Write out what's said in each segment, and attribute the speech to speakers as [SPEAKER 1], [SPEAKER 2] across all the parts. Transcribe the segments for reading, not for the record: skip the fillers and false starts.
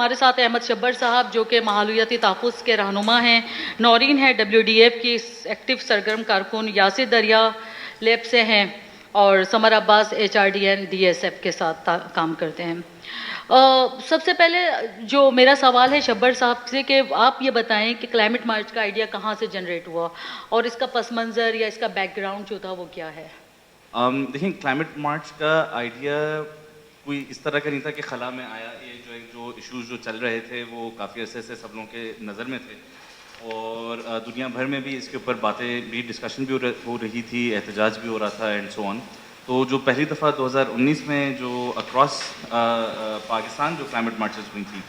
[SPEAKER 1] हमारे साथ अहमद शब्बर साहब जो कि माहौलियाती तहफ़्फ़ुज़ के रहनुमा हैं, नौरीन है WDF की एक्टिव सरगर्म कारकुन, यासिर दरिया लैब से हैं और समर अब्बास HRDN DSF के साथ काम करते हैं। सबसे पहले जो मेरा सवाल है शब्बर साहब से कि आप ये बताएं कि क्लाइमेट मार्च का आइडिया कहाँ से जनरेट हुआ और इसका पस मंज़र या इसका बैकग्राउंड जो था वो क्या है?
[SPEAKER 2] देखिए क्लाइमेट मार्च का आइडिया कोई इस तरह का नहीं था कि खला में आया। ये जो इश्यूज जो चल रहे थे वो काफ़ी अरसे से सब लोगों के नज़र में थे और दुनिया भर में भी इसके ऊपर बातें भी डिस्कशन भी हो रही थी, एहतजाज भी हो रहा था एंड सो ऑन। तो जो पहली दफ़ा 2019 में जो अक्रॉस पाकिस्तान जो क्लाइमेट मार्चेस हुई थी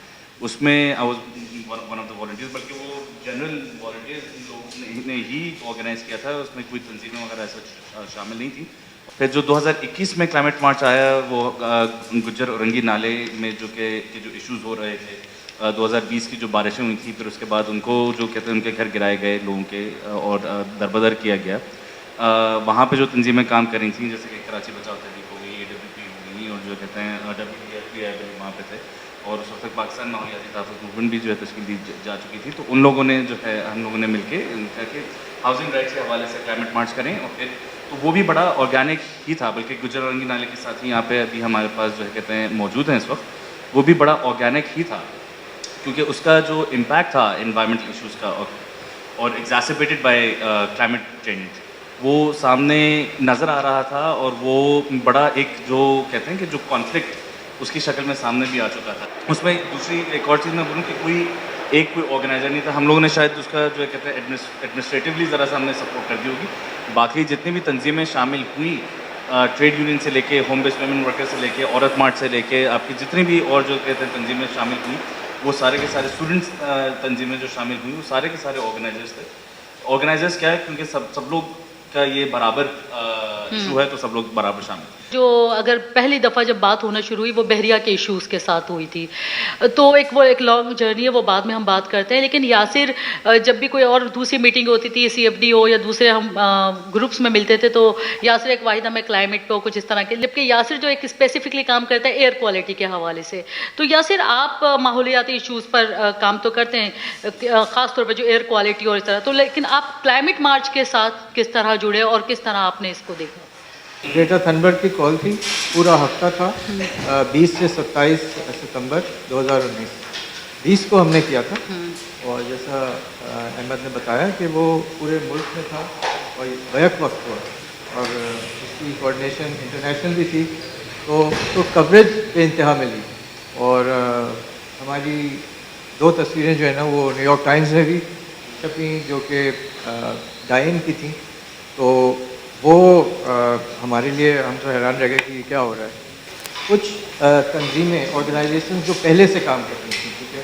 [SPEAKER 2] उसमें I was one of the volunteers, बल्कि वो जनरल वॉलंटियर्स लोगों ने ही ऑर्गेनाइज़ किया था, उसमें कोई तंजीमें वगैरह ऐसा शामिल नहीं थी। फिर जो 2021 में क्लाइमेट मार्च आया वो गुज्जर औरंगी नाले में जो इश्यूज हो रहे थे, 2020 की जो बारिशें हुई थी, फिर उसके बाद उनको जो कहते हैं उनके घर गिराए गए लोगों के और दरबदर किया गया। वहाँ पे जो तंजीमें काम कर रही थी जैसे कि कराची बचाओ तहरीक हो गई, AWP हो गई और जो कहते हैं WDF भी वहाँ पे थे और उस वक्त पाकिस्तान माहौलियाती तहफ़्फ़ुज़ मूवमेंट भी जो है तश्कील दी जा चुकी थी। तो उन लोगों ने जो है हम लोगों ने मिलके कहा कि हाउसिंग राइट्स के हवाले से क्लाइमेट मार्च करें और फिर तो वो भी बड़ा ऑर्गेनिक ही था, बल्कि गुज्जर औरंगी नाले के साथ ही यहाँ पे अभी हमारे पास जो है कहते हैं मौजूद हैं इस वक्त, वो भी बड़ा ऑर्गेनिक ही था क्योंकि उसका जो इम्पैक्ट था इन्वायरमेंटल इश्यूज़ का और एग्जैसिपेटेड बाय क्लाइमेट चेंज वो सामने नज़र आ रहा था और वो बड़ा एक जो कहते हैं कि जो कॉन्फ्लिक्ट उसकी शक्ल में सामने भी आ चुका था। उसमें दूसरी एक और चीज़ मैं बोलूँ कि कोई ऑर्गेनाइज़र नहीं था। हम लोगों ने शायद उसका जो कहते हैं एडमिनिस्ट्रेटिवली ज़रा सा हमने सपोर्ट कर दी होगी। बाकी जितनी भी तंजीमें शामिल हुई, ट्रेड यूनियन से लेके होम बेस्ड वेमेन वर्कर से लेके औरत मार्च से लेके आपकी जितनी भी और जो कहते हैं तंजीमें शामिल हुई, वो सारे के सारे स्टूडेंट्स तंजीमें जो शामिल हुई वो सारे के सारे ऑर्गेनाइजर्स थे। ऑर्गेनाइजर्स क्या है, क्योंकि सब लोग का ये बराबर इशू है तो सब लोग बराबर शामिल।
[SPEAKER 1] जो अगर पहली दफ़ा जब बात होना शुरू हुई वो बहरिया के इश्यूज़ के साथ हुई थी, तो एक लॉन्ग जर्नी है, वो बाद में हम बात करते हैं। लेकिन यासिर जब भी कोई और दूसरी मीटिंग होती थी, CFD हो या दूसरे हम ग्रुप्स में मिलते थे, तो यासिर एक वाहिदा में क्लाइमेट पे कुछ इस तरह के, जबकि यासिर जो एक स्पेसिफिकली काम करता है एयर क्वालिटी के हवाले से। तो यासिर आप माहौलियाती इशूज़ पर काम तो करते हैं, ख़ास तौर पर जो एयर क्वालिटी और इस तरह, तो लेकिन आप क्लाइमेट मार्च के साथ किस तरह जुड़े और किस तरह आपने इसको देखा?
[SPEAKER 3] ग्रेटर थनबर्ग की कॉल थी, पूरा हफ्ता था 20 से 27 सितंबर 2019। 20 को हमने किया था और जैसा अहमद ने बताया कि वो पूरे मुल्क में था और बैक वक्त हुआ और उसकी कोऑर्डिनेशन इंटरनेशनल भी थी, तो कवरेज बेइंतहा मिली और हमारी 2 तस्वीरें जो है ना वो न्यूयॉर्क टाइम्स में भी छपी जो कि डाइन की थी। तो वो हमारे लिए हम तो हैरान रह गए कि क्या हो रहा है। कुछ तंजीमें ऑर्गेनाइजेशन जो पहले से काम कर रही थी, ठीक है,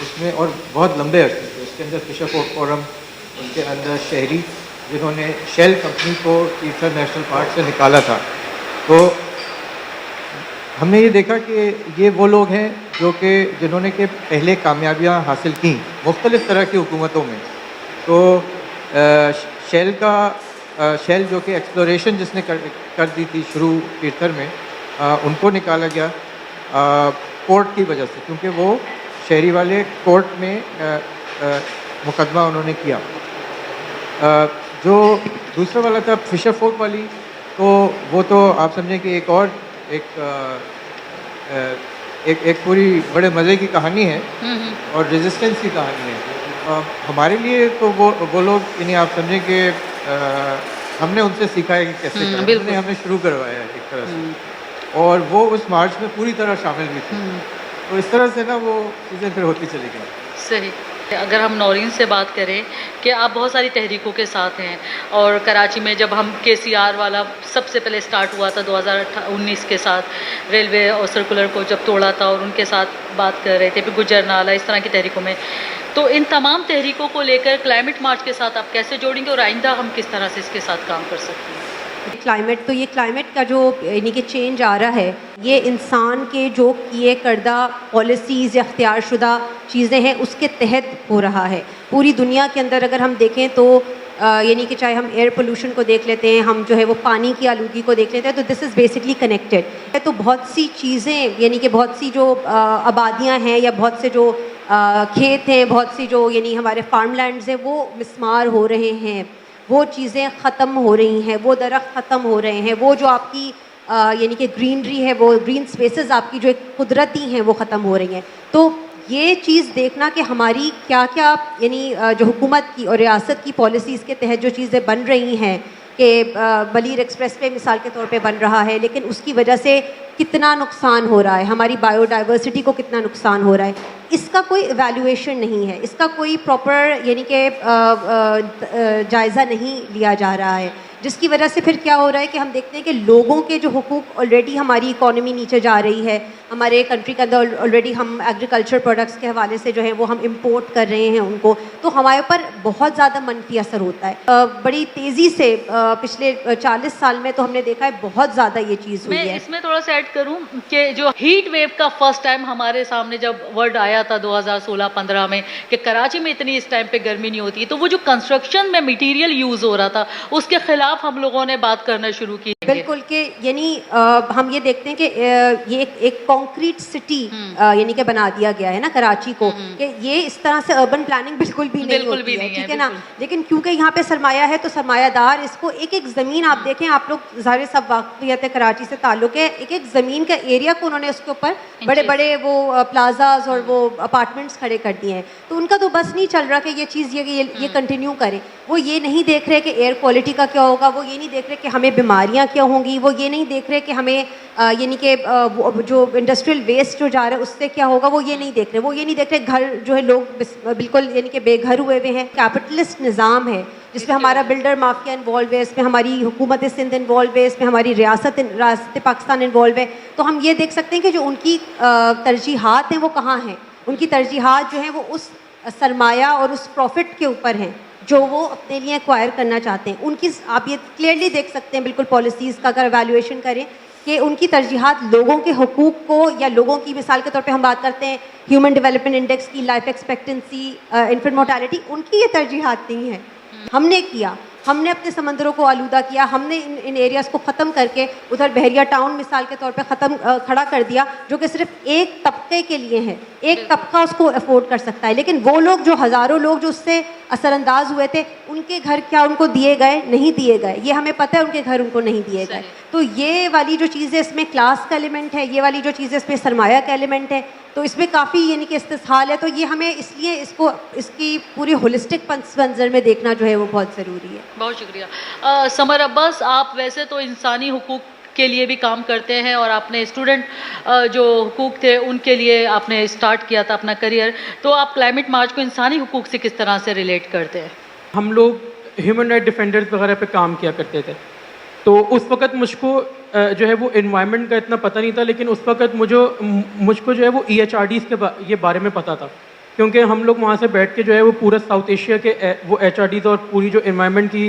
[SPEAKER 3] उसमें और बहुत लंबे अरसे थे, उसके अंदर फिशर फोरम, उसके अंदर शहरी जिन्होंने शेल कंपनी को तीर्थर नेशनल पार्क से निकाला था। तो हमने ये देखा कि ये वो लोग हैं जिन्होंने के पहले कामयाबियाँ हासिल की मुख्तलिफ़ तरह की हुकूमतों में। तो शेल जो कि एक्सप्लोरेशन जिसने कर दी थी शुरू तीर्थर में, उनको निकाला गया कोर्ट की वजह से, क्योंकि वो शहरी वाले कोर्ट में मुकदमा उन्होंने किया। जो दूसरा वाला था फिशर फोक वाली, तो वो तो आप समझें कि एक पूरी बड़े मज़े की कहानी है और रेजिस्टेंस की कहानी है। हमारे लिए तो वो लोग इन्हें आप समझें कि हमने उनसे सीखा है कि कैसे करें, उन्होंने हमें शुरू करवाया है एक तरह से और वो उस मार्च में पूरी तरह शामिल भी थे। तो इस तरह से ना वो चीज़ें फिर होती चली गई।
[SPEAKER 1] सही। अगर हम नौरीन से बात करें कि आप बहुत सारी तहरीकों के साथ हैं और कराची में जब हम KCR वाला सबसे पहले स्टार्ट हुआ था 2019 के साथ, रेलवे और सर्कुलर को जब तोड़ा था और उनके साथ बात कर रहे थे, फिर गुज्जर नाला, इस तरह की तहरीकों में, तो इन तमाम तहरीकों को लेकर क्लाइमेट मार्च के साथ आप कैसे जोड़ेंगे और आइंदा हम किस तरह से इसके साथ काम कर सकते हैं?
[SPEAKER 4] ये क्लाइमेट का जो यानी कि चेंज आ रहा है, ये इंसान के जो किए करदा पॉलिसीज़ या अख्तियार शुदा चीज़ें हैं उसके तहत हो रहा है। पूरी दुनिया के अंदर अगर हम देखें तो यानी कि चाहे हम एयर पोल्यूशन को देख लेते हैं, हम जो है वो पानी की आलूगी को देख लेते हैं, तो दिस इज़ बेसिकली कनेक्टेड। तो बहुत सी चीज़ें यानी कि बहुत सी जो आबादियाँ हैं या बहुत से जो खेत हैं, बहुत सी जो यानी हमारे फार्मलैंड्स हैं वो मिस्मार हो रहे हैं, वो चीज़ें ख़त्म हो रही हैं, वो दरख्त ख़त्म हो रहे हैं, वो जो आपकी यानी कि ग्रीनरी है, वो ग्रीन स्पेसेस आपकी जो एक कुदरती हैं वो ख़त्म हो रही हैं। तो ये चीज़ देखना कि हमारी क्या क्या यानी जो हुकूमत की और रियासत की पॉलिसीज़ के तहत जो चीज़ें बन रही हैं कि बलीर एक्सप्रेस पे मिसाल के तौर पे बन रहा है, लेकिन उसकी वजह से कितना नुकसान हो रहा है, हमारी बायोडाइवर्सिटी को कितना नुकसान हो रहा है, इसका कोई इवैल्यूएशन नहीं है, इसका कोई प्रॉपर यानी कि जायज़ा नहीं लिया जा रहा है, जिसकी वजह से फिर क्या हो रहा है कि हम देखते हैं कि लोगों के जो हुकूक ऑलरेडी हमारी इकॉनमी नीचे जा रही है, हमारे कंट्री के अंदर ऑलरेडी हम एग्रीकल्चर प्रोडक्ट्स के हवाले से जो है वो हम इंपोर्ट कर रहे हैं उनको, तो हमारे ऊपर बहुत ज़्यादा मनफी असर होता है। बड़ी तेज़ी से पिछले 40 साल में तो हमने देखा है बहुत ज़्यादा ये चीज़ हुई
[SPEAKER 1] मैं
[SPEAKER 4] है।
[SPEAKER 1] इसमें थोड़ा सा ऐड करूं कि जो हीट वेव का फर्स्ट टाइम हमारे सामने जब वर्ड आया था 2016-15 में कि कराची में इतनी इस टाइम पे गर्मी नहीं होती, तो वो जो कंस्ट्रक्शन में मटेरियल यूज़ हो रहा था उसके खिलाफ हम लोगों ने बात करना शुरू की।
[SPEAKER 4] बिल्कुल कि यानी हम ये देखते हैं कि ये एक कॉन्क्रीट सिटी यानी कि बना दिया गया है ना कराची को, कि ये इस तरह से अर्बन प्लानिंग बिल्कुल भी नहीं
[SPEAKER 1] बिल्कुल
[SPEAKER 4] होती
[SPEAKER 1] भी
[SPEAKER 4] है,
[SPEAKER 1] नहीं है,
[SPEAKER 4] ठीक है ना।
[SPEAKER 1] बिल्कुल।
[SPEAKER 4] लेकिन क्योंकि यहाँ पे सरमाया है तो सरमायादार इसको एक एक ज़मीन, आप देखें, आप लोग ज़ाहिर सब वाक़ियत है, कराची से ताल्लुक़ है, एक एक ज़मीन का एरिया को उन्होंने उसके ऊपर बड़े बड़े वो प्लाजाज और वो अपार्टमेंट्स खड़े कर दिए हैं। तो उनका तो बस नहीं चल रहा कि ये चीज़ ये कंटिन्यू करें। वो ये नहीं देख रहे कि एयर क्वालिटी का क्या होगा, वो ये नहीं देख रहे कि हमें बीमारियाँ क्या होंगी, वो ये नहीं देख रहे कि हमें यानी कि जो इंडस्ट्रियल वेस्ट जो जा रहा है उससे क्या होगा, वो ये नहीं देख रहे। वो ये नहीं देख रहे घर जो है लोग बिल्कुल यानी कि बेघर हुए हुए हैं। कैपिटलिस्ट निज़ाम है जिसमें हमारा बिल्डर माफिया इन्वॉल्व है, इसमें हमारी हुकूमत सिंध इन्वॉल्व है, इसमें हमारी रियासत पाकिस्तान इन्वॉल्व है। तो हम ये देख सकते हैं कि जो उनकी तरजीहात हैं वो कहाँ हैं। उनकी तरजीहात जो हैं वो उस सरमाया और उस प्रॉफिट के ऊपर हैं जो वो अपने लिए एक्वायर करना चाहते हैं। उनकी आप ये क्लियरली देख सकते हैं बिल्कुल पॉलिसीज़ का अगर एवेल्युएशन करें कि उनकी तरजीहात लोगों के हुकूक को या लोगों की, मिसाल के तौर पे हम बात करते हैं ह्यूमन डेवलपमेंट इंडेक्स की, लाइफ एक्सपेक्टेंसी, इन्फेंट मोर्टालिटी, उनकी ये तरजीहात नहीं है। हमने किया, हमने अपने समंदरों को आलूदा किया, हमने इन एरियाज़ को ख़त्म करके उधर बहरिया टाउन मिसाल के तौर पे खड़ा कर दिया जो कि सिर्फ एक तबके के लिए है, एक तबका उसको अफोर्ड कर सकता है। लेकिन वो लोग जो हज़ारों लोग जो उससे असरअंदाज हुए थे, उनके घर क्या उनको दिए गए? नहीं दिए गए। ये हमें पता है उनके घर उनको नहीं दिए गए। तो ये वाली जो चीज़ें इसमें क्लास का एलिमेंट है, ये वाली जो चीज़ें इसमें सरमाया का एलिमेंट है, तो इसमें काफ़ी यानी कि इस्तेसाल है। तो ये हमें इसलिए इसकी पूरी होलिस्टिक पस मंज़र में देखना जो है वो बहुत ज़रूरी है।
[SPEAKER 1] बहुत शुक्रिया। समर अब्बास, आप वैसे तो इंसानी हुकूक के लिए भी काम करते हैं और आपने स्टूडेंट जो हुकूक थे उनके लिए आपने स्टार्ट किया था अपना करियर, तो आप क्लाइमेट मार्च को इंसानी हुकूक से किस तरह से रिलेट करते हैं?
[SPEAKER 5] हम लोग ह्यूमन राइट डिफेंडर्स वगैरह पे काम किया करते थे, तो उस वक़्त मुझको जो है वो एनवायरनमेंट का इतना पता नहीं था, लेकिन उस वक़्त मुझको जो है वो EHRDs के ये बारे में पता था, क्योंकि हम लोग वहाँ से बैठ के जो है वो पूरा साउथ एशिया के वो HRDs और पूरी जो एनवायरनमेंट की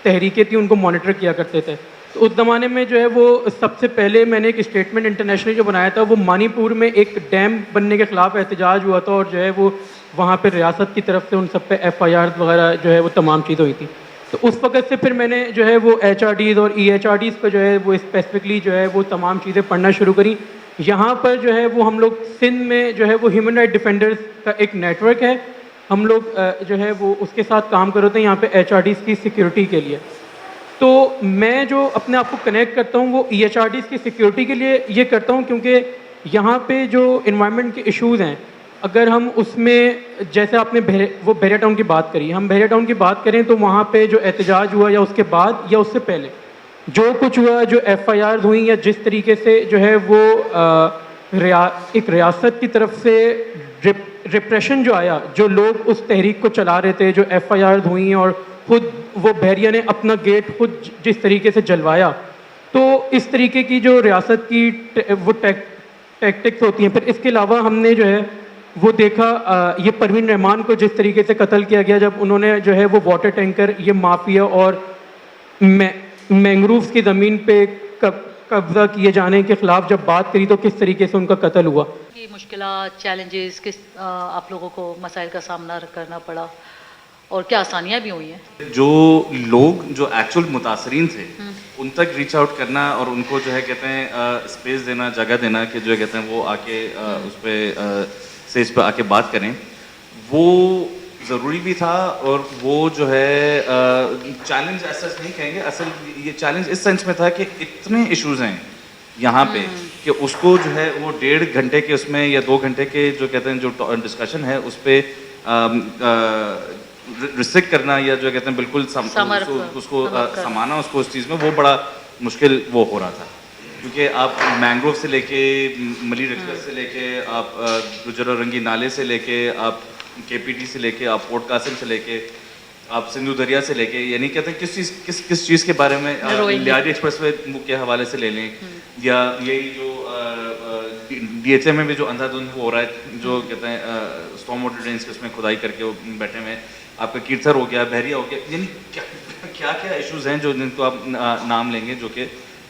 [SPEAKER 5] तहरीकें थी उनको मॉनिटर किया करते थे। तो उस ज़माने में जो है वो सबसे पहले मैंने एक स्टेटमेंट इंटरनेशनल जो बनाया था, वो मणिपुर में एक डैम बनने के ख़िलाफ़ एहतजाज हुआ था, और जो है वो वहाँ पर रियासत की तरफ से उन सब पे FIRs वगैरह जो है वो तमाम चीज़ें हुई थी। तो उस वक़्त से फिर मैंने जो है वो HRDs और EHRDs पर जो है वो स्पेसिफिकली जो है वो तमाम चीज़ें पढ़ना शुरू करी। यहाँ पर जो है वो हम लोग सिंध में जो है वो ह्यूमन राइट डिफेंडर्स का एक नेटवर्क है, हम लोग जो है वो उसके साथ काम कर रहे हैं यहाँ पे HRDs की सिक्योरिटी के लिए। तो मैं जो अपने आप को कनेक्ट करता हूँ वो EHRDs की सिक्योरिटी के लिए ये करता हूँ, क्योंकि यहाँ पे जो इन्वायरमेंट के इश्यूज़ हैं, अगर हम उसमें, जैसे आपने बहरिया टाउन की बात करी, हम बहरिया टाउन की बात करें तो वहाँ पे जो एहतजाज हुआ या उसके बाद या उससे पहले जो कुछ हुआ, जो FIRs हुई या जिस तरीके से जो है वो एक रियासत की तरफ से रिप्रेशन जो आया, जो लोग उस तहरीक को चला रहे थे, जो FIRs हुई और खुद वो बहरिया ने अपना गेट खुद जिस तरीके से जलवाया, तो इस तरीके की जो रियासत की वो टैक्टिक्स होती हैं। फिर इसके अलावा हमने जो है वो देखा ये परवीन रहमान को जिस तरीके से कत्ल किया गया, जब उन्होंने जो है वो वाटर टैंकर, ये माफिया और मैंग्रोव्स की ज़मीन पे कब्जा किए जाने के ख़िलाफ़ जब बात करी, तो किस तरीके से उनका कत्ल हुआ।
[SPEAKER 1] मुश्किलात, चैलेंजेस किस आप लोगों को मसाइल का सामना करना पड़ा? और क्या आसानियाँ भी हुई हैं।
[SPEAKER 2] जो लोग जो एक्चुअल मुतासरीन थे उन तक रीच आउट करना और उनको जो है कहते हैं स्पेस देना, जगह देना कि जो है कहते हैं वो आके उस पर स्टेज पर आके बात करें, वो ज़रूरी भी था। और वो जो है चैलेंज ऐसा नहीं कहेंगे, असल ये चैलेंज इस सेंस में था कि इतने इश्यूज हैं यहाँ पे कि उसको जो है वो 1.5 घंटे के उसमें या 2 घंटे के जो कहते हैं जो डिस्कशन है उस पर रिस्ट्रिक्ट करना या जो कहते हैं बिल्कुल उसको समाना उसको उस चीज़ में वो बड़ा मुश्किल वो हो रहा था। क्योंकि आप मैंग्रोव से लेके मलिर एक्सप्रेस से लेके आप गुजर रंगी नाले से लेके आप केपीटी से लेके आप पोर्ट कासिम से लेके आप सिंधु दरिया से लेके, यानी कहते हैं किस चीज़ के बारे में लियारी एक्सप्रेस वे के हवाले से ले लें, या यही जो DHA में भी जो अंधाधुंध हो रहा है जो कहते हैं स्टॉर्म वाटर ड्रेन्स के उसमें खुदाई करके वो बैठे हुए हैं, आपका कीर्थर हो गया, बहरिया हो गया, यानी क्या क्या इश्यूज हैं जो जिनको आप नाम लेंगे जो कि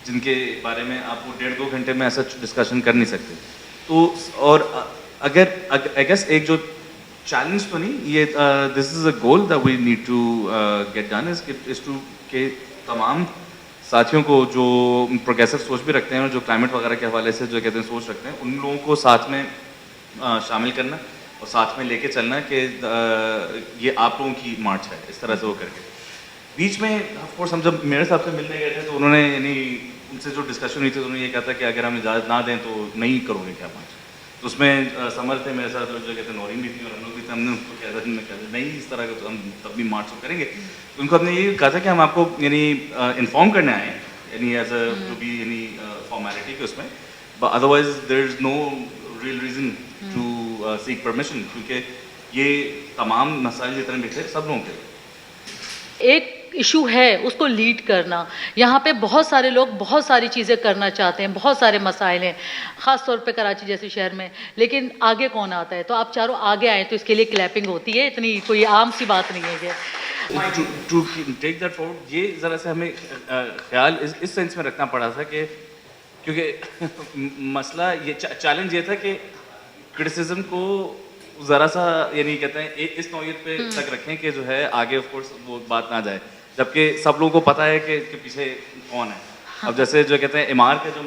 [SPEAKER 2] जिनके बारे में आप वो 1.5-2 घंटे में ऐसा डिस्कशन कर नहीं सकते। तो और अगर आई गेस एक जो चैलेंज तो नहीं, ये this is a goal that we need to get done is to के तमाम साथियों को जो प्रोग्रेसिव सोच भी रखते हैं और जो क्लाइमेट वगैरह के हवाले से जो कहते हैं सोच रखते हैं, उन लोगों को साथ में शामिल करना और साथ में लेके चलना कि ये आप लोगों की मार्च है, इस तरह से वो करके। बीच में ऑफ कोर्स हम जब मेयर साहब से मिलने गए थे तो उन्होंने यानी उनसे जो डिस्कशन हुई थी तो उन्होंने ये कहा था कि अगर हम इजाज़त ना दें तो नहीं करोगे क्या मार्च। तो उसमें समर थे मेरे साथ, जो कहते हैं नौरीन भी थी और हम लोग भी थे, हमने उनको कहा था नहीं इस तरह का तो हम तब भी मार्च करेंगे। तो उनको हमने ये कहा था कि हम आपको यानी इन्फॉर्म करने आए यानी एज अ टू बी यानी फॉर्मेलिटी के उसमें, otherwise there is no real reason to seek permission, क्योंकि ये तमाम मसाइल जितने भी थे सब लोगों के
[SPEAKER 1] एक इशू है उसको लीड करना। यहाँ पे बहुत सारे लोग बहुत सारी चीज़ें करना चाहते हैं, बहुत सारे मसाइल हैं ख़ास तौर पे कराची जैसे शहर में, लेकिन आगे कौन आता है? तो आप चारों आगे आए तो इसके लिए क्लैपिंग होती है, इतनी कोई आम सी बात नहीं है ये।
[SPEAKER 2] टू टेक दैट फॉरवर्ड, ये ज़रा से हमें ख्याल इस सेंस में रखना पड़ा था कि क्योंकि मसला ये चैलेंज ये था कि क्रिटिसिज्म को ज़रा सा यानी कहते हैं इस नौयत पे तक रखें कि जो है आगे ऑफ कोर्स वो बात ना जाए, जबकि सब लोगों को पता है कि पीछे कौन है। अब जैसे जो कहते हैं इमार के जो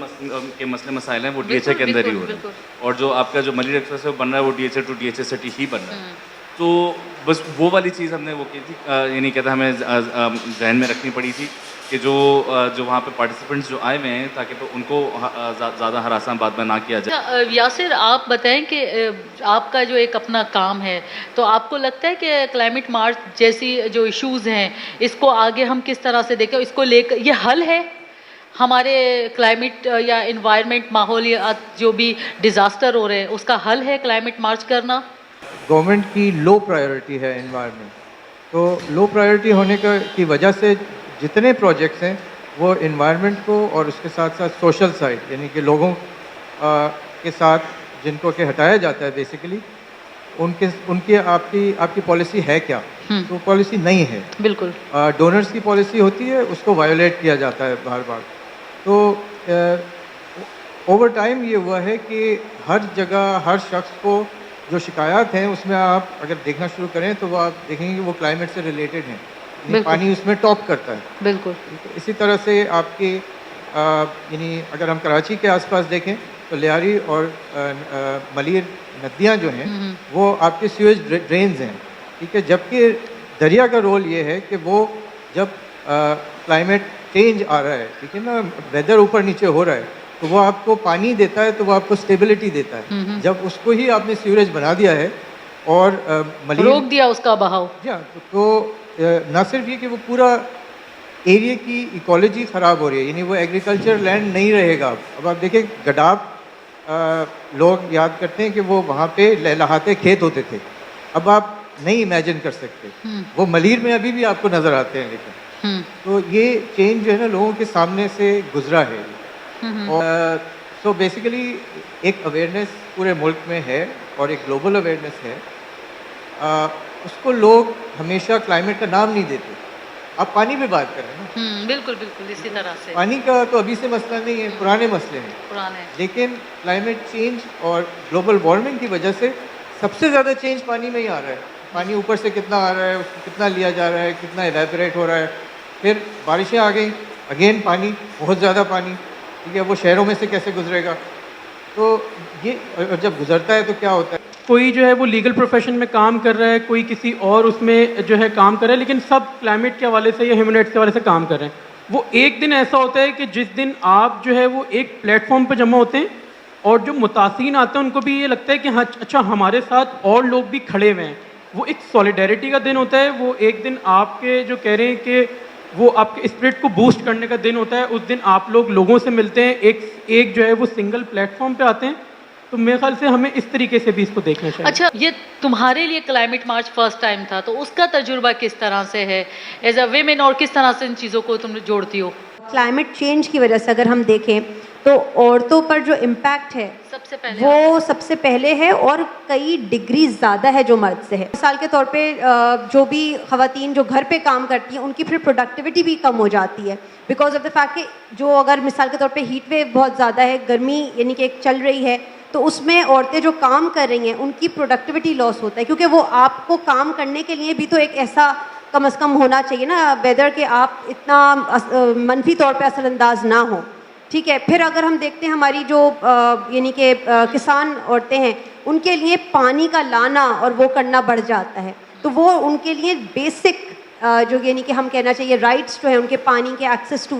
[SPEAKER 2] मसले मसाइल हैं वो DHA के अंदर ही हो रहे हैं, और जो आपका जो मलिर एक्सप्रेस बन रहा है वो DHA टू DHA सिटी ही बन रहा है। तो बस वो वाली चीज़ हमने वो की थी, यानी कहते हैं हमें जहन में रखनी पड़ी थी कि जो वहाँ पे पार्टिसिपेंट्स जो आए हुए हैं ताकि तो उनको ज़्यादा हरासा बाद में ना किया जाए।
[SPEAKER 1] यासिर, आप बताएं कि आपका जो एक अपना काम है, तो आपको लगता है कि क्लाइमेट मार्च जैसी जो इश्यूज़ हैं इसको आगे हम किस तरह से देखें, इसको लेकर ये हल है हमारे क्लाइमेट या इन्वायरमेंट माहौलियात जो भी डिज़ास्टर हो रहे हैं उसका हल है क्लाइमेट मार्च करना?
[SPEAKER 3] गवर्नमेंट की लो प्रायोरिटी है एनवायरनमेंट, तो लो प्रायोरिटी होने की वजह से जितने प्रोजेक्ट्स हैं वो एनवायरनमेंट को और उसके साथ साथ सोशल साइड यानी कि लोगों के साथ जिनको के हटाया जाता है बेसिकली उनकी आपकी पॉलिसी है क्या? तो पॉलिसी नहीं है,
[SPEAKER 1] बिल्कुल।
[SPEAKER 3] डोनर्स की पॉलिसी होती है, उसको वायोलेट किया जाता है बार बार। तो ओवर टाइम ये हुआ है कि हर जगह हर शख्स को जो शिकायत हैं उसमें आप अगर देखना शुरू करें तो वो आप देखेंगे कि वो क्लाइमेट से रिलेटेड हैं, पानी उसमें टॉप करता है।
[SPEAKER 1] बिल्कुल।
[SPEAKER 3] इसी तरह से आपके यानी अगर हम कराची के आसपास देखें तो लियारी और मलिर नदियाँ जो हैं वो आपके सीवेज ड्रेन्स हैं, ठीक है। जबकि दरिया का रोल ये है कि वो जब क्लाइमेट चेंज आ रहा है, ठीक है ना, वेदर ऊपर नीचे हो रहा है, तो वो आपको पानी देता है, तो वो आपको स्टेबिलिटी देता है। जब उसको ही आपने सीवरेज बना दिया है और मलिर
[SPEAKER 1] रोक दिया उसका बहाव,
[SPEAKER 3] तो ना सिर्फ ये कि वो पूरा एरिया की इकोलॉजी ख़राब हो रही है, यानी वो एग्रीकल्चर लैंड नहीं रहेगा। अब आप देखें गडाब लोग याद करते हैं कि वो वहाँ पे लहलहाते खेत होते थे, अब आप नहीं इमेजिन कर सकते। वो मलिर में अभी भी आपको नज़र आते हैं, लेकिन तो ये चेंज जो है ना लोगों के सामने से गुजरा है। और सो बेसिकली एक अवेयरनेस पूरे मुल्क में है और एक ग्लोबल अवेयरनेस है, उसको लोग हमेशा क्लाइमेट का नाम नहीं देते। आप पानी पे बात करें ना,
[SPEAKER 1] बिल्कुल बिल्कुल इसी तरह से
[SPEAKER 3] पानी का तो अभी से मसला नहीं है, पुराने मसले हैं
[SPEAKER 1] पुराने,
[SPEAKER 3] लेकिन क्लाइमेट चेंज और ग्लोबल वार्मिंग की वजह से सबसे ज़्यादा चेंज पानी में ही आ रहा है। पानी ऊपर से कितना आ रहा है, उसको कितना लिया जा रहा है, कितना इवेपोरेट हो रहा है। फिर बारिशें आ गई, अगेन पानी, बहुत ज़्यादा पानी, ठीक है, वो शहरों में से कैसे गुजरेगा। तो ये और जब गुजरता है तो क्या होता है,
[SPEAKER 5] कोई जो है वो लीगल प्रोफेशन में काम कर रहा है, कोई किसी और उसमें जो है काम कर रहा है, लेकिन सब क्लाइमेट के हवाले से या ह्यूमन राइट्स के हवाले से काम कर रहे हैं। वो एक दिन ऐसा होता है कि जिस दिन आप जो है वो एक प्लेटफॉर्म पर जमा होते हैं और जो मुतासिन आते हैं उनको भी ये लगता है कि हाँ अच्छा हमारे साथ और लोग भी खड़े हुए हैं। वो एक सॉलिडेरिटी का दिन होता है। वो एक दिन आपके जो कह रहे हैं कि वो आपके स्पिरिट को बूस्ट करने का दिन होता है। उस दिन आप लोगों से मिलते हैं, एक जो है वो सिंगल प्लेटफॉर्म पे आते हैं। तो मेरे ख्याल से हमें इस तरीके से भी इसको देखना चाहिए।
[SPEAKER 1] अच्छा, ये तुम्हारे लिए क्लाइमेट मार्च फर्स्ट टाइम था, तो उसका तजुर्बा किस तरह से है एज अ वेमेन, और किस तरह से इन चीज़ों को तुम जोड़ती हो?
[SPEAKER 4] क्लाइमेट चेंज की वजह से अगर हम देखें तो औरतों पर जो इम्पैक्ट है
[SPEAKER 1] सबसे पहले
[SPEAKER 4] वो सबसे पहले है और कई डिग्री ज़्यादा है जो मर्द से है। मिसाल के तौर पे जो भी ख़वातीन जो घर पे काम करती हैं उनकी फिर प्रोडक्टिविटी भी कम हो जाती है बिकॉज ऑफ द फैक्ट कि जो अगर मिसाल के तौर पे हीट वेव बहुत ज़्यादा है, गर्मी यानी कि एक चल रही है, तो उसमें औरतें जो काम कर रही हैं उनकी प्रोडक्टिविटी लॉस होता है क्योंकि वो आपको काम करने के लिए भी तो एक ऐसा कम अज़ कम होना चाहिए ना वेदर कि आप इतना मनफी तौर पे असरअंदाज ना हो। ठीक है, फिर अगर हम देखते हैं हमारी जो यानी कि किसान औरतें हैं उनके लिए पानी का लाना और वो करना बढ़ जाता है, तो वो उनके लिए बेसिक जो यानी कि हम कहना चाहिए राइट्स जो है उनके पानी के एक्सेस टू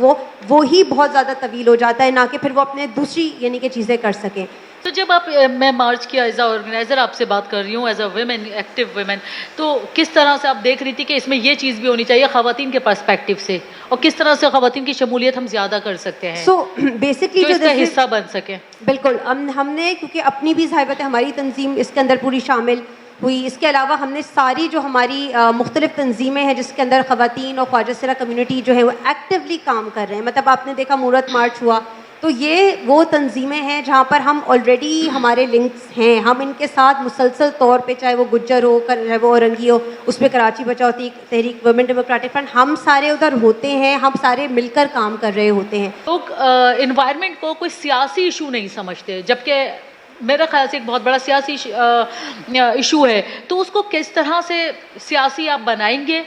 [SPEAKER 4] वो ही बहुत ज़्यादा तवील हो जाता है, ना कि फिर वो अपने दूसरी यानी कि चीज़ें कर सकें।
[SPEAKER 1] तो जब आप मैं मार्च की एज अ ऑर्गेनाइजर आपसे बात कर रही हूँ, as a women, active women, तो किस तरह से आप देख रही थी कि इसमें ये चीज़ भी होनी चाहिए ख़वातीन के पर्सपेक्टिव से, और किस तरह से ख़वातीन की शमूलियत हम ज़्यादा कर सकते हैं
[SPEAKER 4] सो बेसिकली
[SPEAKER 1] जो इसका हिस्सा बन सके?
[SPEAKER 4] बिल्कुल हमने क्योंकि अपनी भी साहिबत हमारी तंजीम इसके अंदर पूरी शामिल हुई। इसके अलावा हमने सारी जो हमारी मुख्तलिफ तंजीमें हैं जिसके अंदर ख़वातीन और ख्वाजा सिरा कम्युनिटी जो है वो एक्टिवली काम कर रहे हैं। मतलब आपने देखा मूरत मार्च हुआ, तो ये वो तंजीमें हैं जहाँ पर हम ऑलरेडी हमारे लिंक्स हैं, हम इनके साथ मुसलसल तौर पे, चाहे वो गुज्जर हो, चाहे वो औरंगी हो, उस पर कराची बचाओ तहरीक, वुमेन डेमोक्रेटिक फ्रंट, हम सारे उधर होते हैं, हम सारे मिलकर काम कर रहे होते हैं।
[SPEAKER 1] लोग इन्वायरमेंट को कोई सियासी इशू नहीं समझते, जबकि मेरा ख्याल से एक बहुत बड़ा सियासी इशू है। तो उसको किस तरह से सियासी आप बनाएंगे,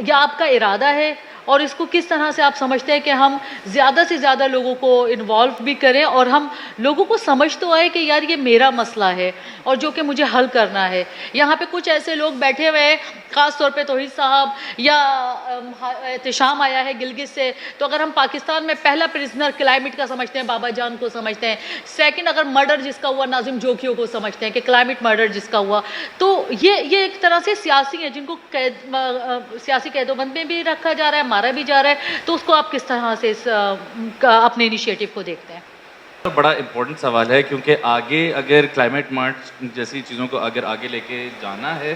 [SPEAKER 1] या आपका इरादा है, और इसको किस तरह से आप समझते हैं कि हम ज़्यादा से ज़्यादा लोगों को इन्वॉल्व भी करें और हम लोगों को समझ तो आए कि यार ये मेरा मसला है और जो कि मुझे हल करना है। यहाँ पे कुछ ऐसे लोग बैठे हुए हैं, ख़ास तौर पे तौहीद साहब या एहतशाम आया है गिलगित से, तो अगर हम पाकिस्तान में पहला प्रिजनर क्लाइमेट का समझते हैं, बाबा जान को समझते हैं, सेकंड अगर मर्डर जिसका हुआ नाजिम जोखियों को समझते हैं कि क्लाइमेट मर्डर जिसका हुआ, तो ये एक तरह से सियासी है जिनको सियासी कैदोबंद में भी रखा जा रहा है, मारा भी जा रहा है। तो उसको आप किस तरह से अपने इनिशिएटिव को देखते हैं?
[SPEAKER 2] तो बड़ा इम्पोर्टेंट सवाल है, क्योंकि आगे अगर क्लाइमेट मार्च जैसी चीज़ों को अगर आगे लेके जाना है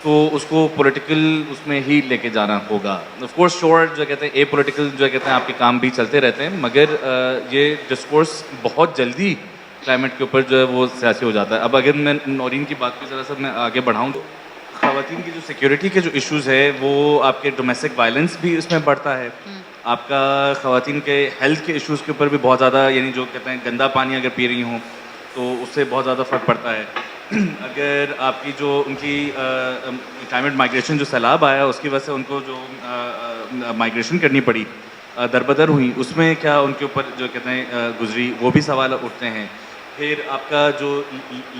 [SPEAKER 2] तो उसको पॉलिटिकल उसमें ही लेके जाना होगा। ऑफ कोर्स श्योर जो कहते हैं ए पॉलिटिकल जो कहते हैं आपके काम भी चलते रहते हैं, मगर ये डिस्कोर्स बहुत जल्दी क्लाइमेट के ऊपर जो है वो सियासी हो जाता है। अब अगर मैं नौरीन की बात को ज़रा सा मैं आगे बढ़ाऊँ, तो ख़वातीन की जो सिक्योरिटी के जो इश्यूज़ है वो आपके डोमेस्टिक वायलेंस भी इसमें बढ़ता है, आपका ख़वातीन के हेल्थ के इश्यूज़ के ऊपर भी बहुत ज़्यादा, यानी जो कहते हैं गंदा पानी अगर पी रही हों तो उससे बहुत ज़्यादा फ़र्क पड़ता है। अगर आपकी जो उनकी क्लाइमेट माइग्रेशन जो सैलाब आया उसकी वजह से उनको जो माइग्रेशन करनी पड़ी, दरबदर हुई, उसमें क्या उनके ऊपर जो कहते हैं गुजरी, वो भी सवाल उठते हैं। फिर आपका जो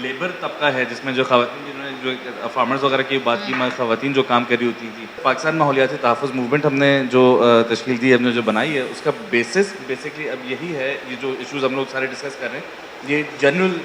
[SPEAKER 2] लेबर तबका है जिसमें जो ख़वातीन, जिन्होंने जो फार्मर्स वगैरह की बात की, ख़वातीन जो काम कर रही होती थी, पाकिस्तान माहौलियाती तहफ़्फ़ुज़ मूवमेंट हमने जो तश्कील दी, हमने जो बनाई है, उसका बेसिस बेसिकली अब यही है। ये जो इश्यूज़ हम लोग सारे डिस्कस कर रहे हैं ये जनरल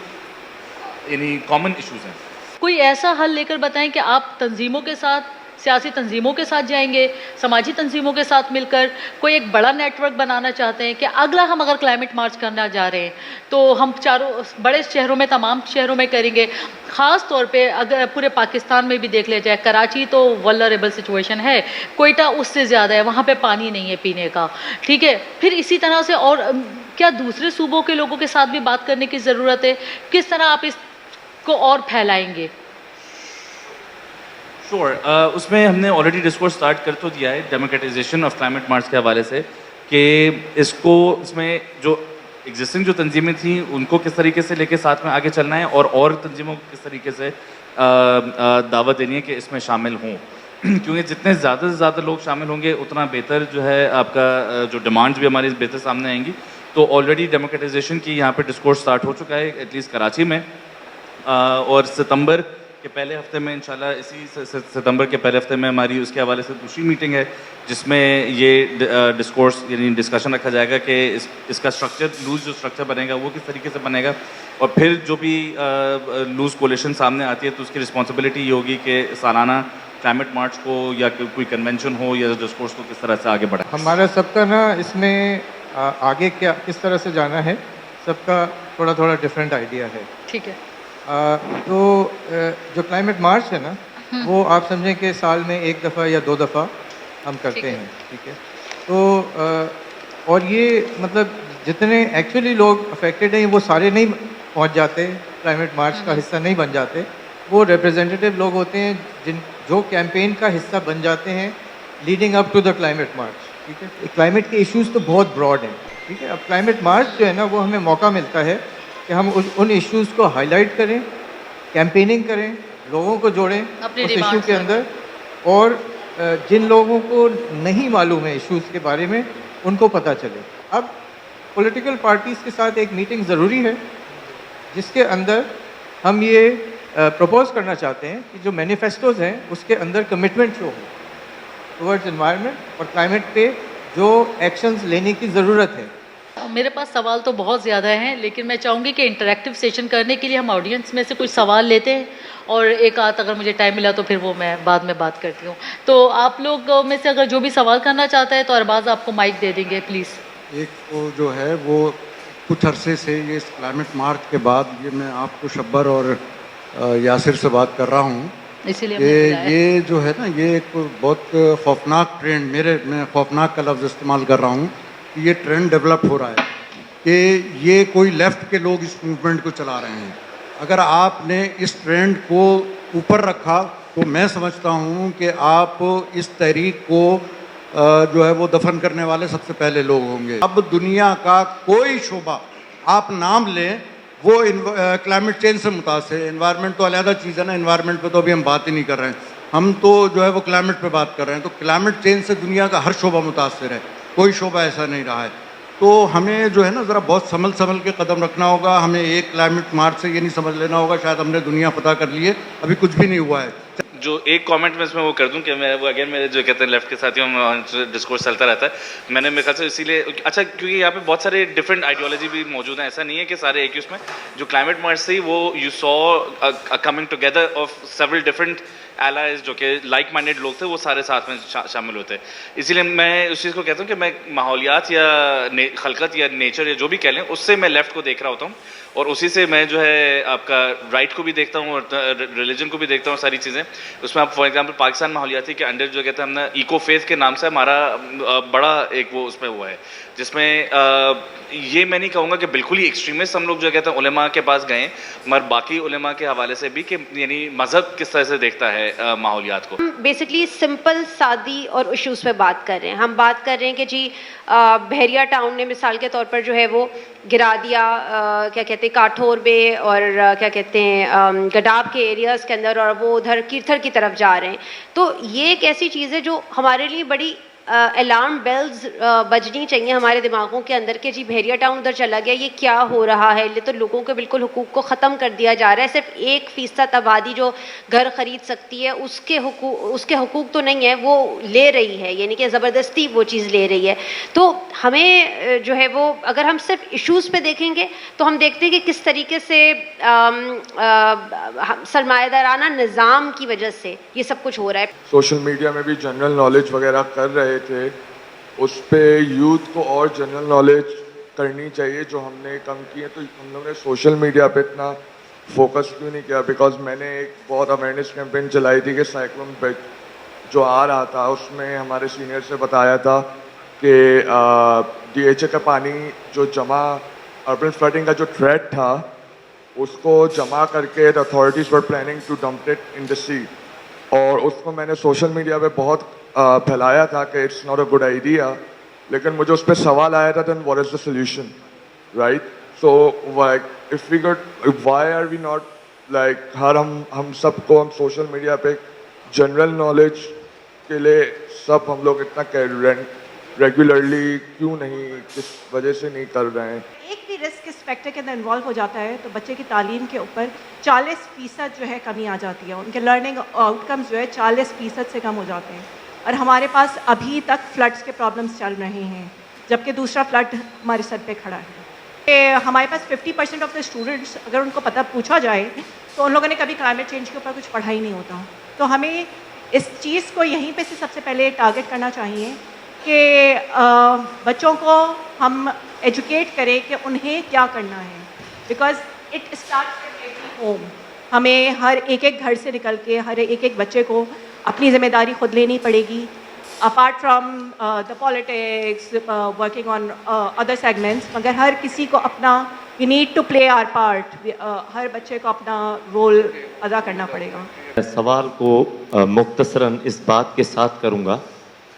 [SPEAKER 2] यानी कॉमन इश्यूज़ हैं।
[SPEAKER 1] कोई ऐसा हल लेकर बताएं कि आप तंजीमों के साथ, सियासी तंजीमों के साथ जाएंगे, समाजी तंजीमों के साथ मिलकर कोई एक बड़ा नेटवर्क बनाना चाहते हैं कि अगला हम अगर क्लाइमेट मार्च करना जा रहे हैं तो हम चारों बड़े शहरों में, तमाम शहरों में करेंगे। ख़ास तौर पे अगर पूरे पाकिस्तान में भी देख लिया जाए, कराची तो वल्नरेबल सिचुएशन है, कोयटा उससे ज़्यादा है, वहाँ पे पानी नहीं है पीने का, ठीक है। फिर इसी तरह से और क्या दूसरे सूबों के लोगों के साथ भी बात करने की ज़रूरत है? किस तरह आप इसको और फैलाएंगे?
[SPEAKER 2] श्योर उसमें हमने ऑलरेडी डिस्कोर्स स्टार्ट कर तो दिया है डेमोक्रेटाइजेशन ऑफ क्लाइमेट मार्च के हवाले से, कि इसको इसमें जो एग्जिस्टिंग जो तंजीमें थी उनको किस तरीके से लेके साथ में आगे चलना है और तंजीमों को किस तरीके से दावत देनी है कि इसमें शामिल हों क्योंकि जितने ज़्यादा से ज़्यादा लोग शामिल होंगे उतना बेहतर जो है आपका जो डिमांड्स भी हमारी बेहतर सामने आएंगी। तो ऑलरेडी डेमोक्रेटाइजेशन की यहाँ पे डिस्कोर्स स्टार्ट हो चुका है एटलीस्ट कराची में, और सितंबर के पहले हफ्ते में इंशाल्लाह इसी सितंबर के पहले हफ्ते में हमारी उसके हवाले से दूसरी मीटिंग है जिसमें ये डिस्कोर्स यानी डिस्कशन रखा जाएगा कि इसका स्ट्रक्चर लूज जो स्ट्रक्चर बनेगा वो किस तरीके से बनेगा, और फिर जो भी लूज कोलिशन सामने आती है तो उसकी रिस्पॉन्सिबिलिटी ये होगी कि सालाना क्लाइमेट मार्च को या कोई कन्वेंशन हो या डिस्कोर्स को किस तरह से आगे बढ़ाए।
[SPEAKER 3] हमारा सबका ना इसमें आगे क्या किस तरह से जाना है सबका थोड़ा थोड़ा डिफरेंट आइडिया है।
[SPEAKER 1] ठीक है।
[SPEAKER 3] तो जो क्लाइमेट मार्च है ना वो आप समझें कि साल में एक दफ़ा या दो दफ़ा हम करते हैं, ठीक है। तो और ये मतलब जितने एक्चुअली लोग अफेक्टेड हैं वो सारे नहीं पहुंच जाते, क्लाइमेट मार्च का हिस्सा नहीं बन जाते, वो रिप्रेजेंटेटिव लोग होते हैं जो कैंपेन का हिस्सा बन जाते हैं leading up to the climate march, ठीक है। क्लाइमेट के इश्यूज़ तो बहुत ब्रॉड हैं, ठीक है। अब क्लाइमेट मार्च जो है ना वो हमें मौका मिलता है कि हम उन इश्यूज़ को हाईलाइट करें, कैंपेनिंग करें, लोगों को जोड़ें उस इशू के अंदर, और जिन लोगों को नहीं मालूम है इश्यूज़ के बारे में उनको पता चले। अब पॉलिटिकल पार्टीज़ के साथ एक मीटिंग ज़रूरी है जिसके अंदर हम ये प्रपोज करना चाहते हैं कि जो मैनिफेस्टोज़ हैं उसके अंदर कमिटमेंट शो हो टुवर्ड्स एनवायरनमेंट और क्लाइमेट पे जो एक्शंस लेने की ज़रूरत है।
[SPEAKER 1] मेरे पास सवाल तो बहुत ज़्यादा हैं, लेकिन मैं चाहूँगी कि इंटरैक्टिव सेशन करने के लिए हम ऑडियंस में से कुछ सवाल लेते हैं और एक आध अगर मुझे टाइम मिला तो फिर वो मैं बाद में बात करती हूँ। तो आप लोग में से अगर जो भी सवाल करना चाहता है तो अरबाज आपको माइक दे देंगे प्लीज़।
[SPEAKER 6] एक तो जो है वो कुछ अरसे से ये क्लाइमेट मार्च के बाद ये मैं आपको शब्बर और यासिर से बात कर रहा हूँ,
[SPEAKER 1] इसीलिए
[SPEAKER 6] ये जो है ना ये एक बहुत खौफनाक ट्रेंड, मैं खौफनाक का लफ्ज़ इस्तेमाल कर रहा हूँ कि ये ट्रेंड डेवलप हो रहा है कि ये कोई लेफ़्ट के लोग इस मूवमेंट को चला रहे हैं। अगर आपने इस ट्रेंड को ऊपर रखा तो मैं समझता हूँ कि आप इस तहरीक को जो है वो दफन करने वाले सबसे पहले लोग होंगे। अब दुनिया का कोई शोबा आप नाम लें वो क्लाइमेट चेंज से मुतासिर है। एनवायरनमेंट तो अलहदा चीज़ है ना, एनवायरनमेंट पे तो अभी हम बात ही नहीं कर रहे हैं, हम तो जो है वो क्लाइमेट पे बात कर रहे हैं। तो क्लाइमेट चेंज से दुनिया का हर शोबा मुतासिर है, कोई शोबा ऐसा नहीं रहा है। तो हमें जो है ना ज़रा बहुत संभल के कदम रखना होगा। हमें एक क्लाइमेट मार्च से ये नहीं समझ लेना होगा शायद हमने दुनिया फतह कर ली है, अभी कुछ भी नहीं हुआ है।
[SPEAKER 2] जो एक कमेंट में इसमें वो कर दूं कि मैं वो अगेन मेरे जो कहते हैं लेफ्ट के साथियों में डिस्कोर्स चलता रहता है, मैंने मेरे ख्याल से इसीलिए अच्छा क्योंकि यहाँ पे बहुत सारे डिफरेंट आइडियोलॉजी भी मौजूद हैं, ऐसा नहीं है कि सारे एक ही उसमें। जो क्लाइमेट मार्च से वो you saw coming together of several different allies जो कि लाइक माइंडेड लोग थे, वो सारे साथ में शामिल होते हैं। इसीलिए मैं उस चीज़ को कहता हूँ कि मैं माहौलियात या खलकत या नेचर या जो भी कह लें उससे मैं लेफ़्ट को देख रहा होता हूँ, और उसी से मैं जो है आपका राइट को भी देखता हूँ और रिलीजन को भी देखता हूँ, सारी चीज़ें उसमें। आप फॉर एग्जांपल पाकिस्तान माहौलियाती के अंडर जो कहते हैं हमने इको फेथ के नाम से हमारा बड़ा एक वो उसमें हुआ है, जिसमें ये मैं नहीं कहूँगा कि बिल्कुल ही एक्सट्रीमिस्ट हम लोग जो कहते हैं उलेमा के पास गए, मगर बाकी उलेमा के हवाले से भी कि यानी मज़हब किस तरह से देखता है माहौलियात को।
[SPEAKER 4] बेसिकली सिंपल सादी और इश्यूज़ पे बात कर रहे हैं। हम बात कर रहे हैं कि जी बहरिया टाउन ने मिसाल के तौर पर जो है वो गिरा दिया क्या कहते हैं काठौर बे और क्या कहते हैं गडाब के एरियाज़ के अंदर, और वो उधर कीर्थर की तरफ जा रहे हैं। तो ये एक ऐसी चीज़ है जो हमारे लिए बड़ी अलार्म बेल्स बजनी चाहिए हमारे दिमागों के अंदर कि जी बहरिया टाउन उधर चला गया, ये क्या हो रहा है। ये तो लोगों के बिल्कुल हुकूक को ख़त्म कर दिया जा रहा है। सिर्फ 1% आबादी जो घर ख़रीद सकती है उसके हुकूक तो नहीं है, वो ले रही है, यानी कि ज़बरदस्ती वो चीज़ ले रही है। तो हमें जो है वो अगर हम सिर्फ इश्यूज़ पे देखेंगे तो हम देखते हैं कि किस तरीके से सरमायादाराना निज़ाम की वजह से ये सब कुछ हो रहा है।
[SPEAKER 7] सोशल मीडिया में भी जनरल नॉलेज वगैरह कर रहे थे, उस पे यूथ को और जनरल नॉलेज करनी चाहिए जो हमने कम की है। तो हम लोगों ने सोशल मीडिया पे इतना फोकस क्यों नहीं किया? बिकॉज मैंने एक बहुत अवेयरनेस कैंपेन चलाई थी कि साइक्लोन जो आ रहा था उसमें हमारे सीनियर से बताया था कि DHA का पानी जो जमा अर्बन फ्लडिंग का जो थ्रेट था उसको जमा करके the authorities were planning to dump it in the sea, और उसको मैंने सोशल मीडिया पे बहुत फैलाया था कि it's not a good idea. लेकिन मुझे उस पर सवाल आया था then what is the solution, right? So if we got why are we not like हर हम सबको हम सोशल मीडिया पे जनरल नॉलेज के लिए सब हम लोग इतना रेगुलरली क्यों नहीं, किस वजह से नहीं कर रहे हैं?
[SPEAKER 8] एक भी रिस्क इस फैक्टर के अंदर इन्वॉल्व हो जाता है तो बच्चे की तालीम के ऊपर 40% जो है कमी आ जाती है, उनके लर्निंग आउटकम्स जो है 40% से कम हो जाते हैं। और हमारे पास अभी तक फ्लड्स के प्रॉब्लम्स चल रहे हैं, जबकि दूसरा फ्लड हमारे सर पे खड़ा है। हमारे पास 50% ऑफ द स्टूडेंट्स, अगर उनको पता पूछा जाए तो उन लोगों ने कभी क्लाइमेट चेंज के ऊपर कुछ पढ़ा ही नहीं होता। तो हमें इस चीज़ को यहीं पे से सबसे पहले टारगेट करना चाहिए कि बच्चों को हम एजुकेट करें कि उन्हें क्या करना है, because it starts from every home. हमें हर एक घर से निकल के हर एक बच्चे को अपनी जिम्मेदारी खुद लेनी पड़ेगी, apart from the politics, working on other segments. मगर हर किसी को अपना, we need to play our part, हर बच्चे को अपना रोल अदा करना पड़ेगा।
[SPEAKER 9] सवाल को मुख्तसरन इस बात के साथ करूँगा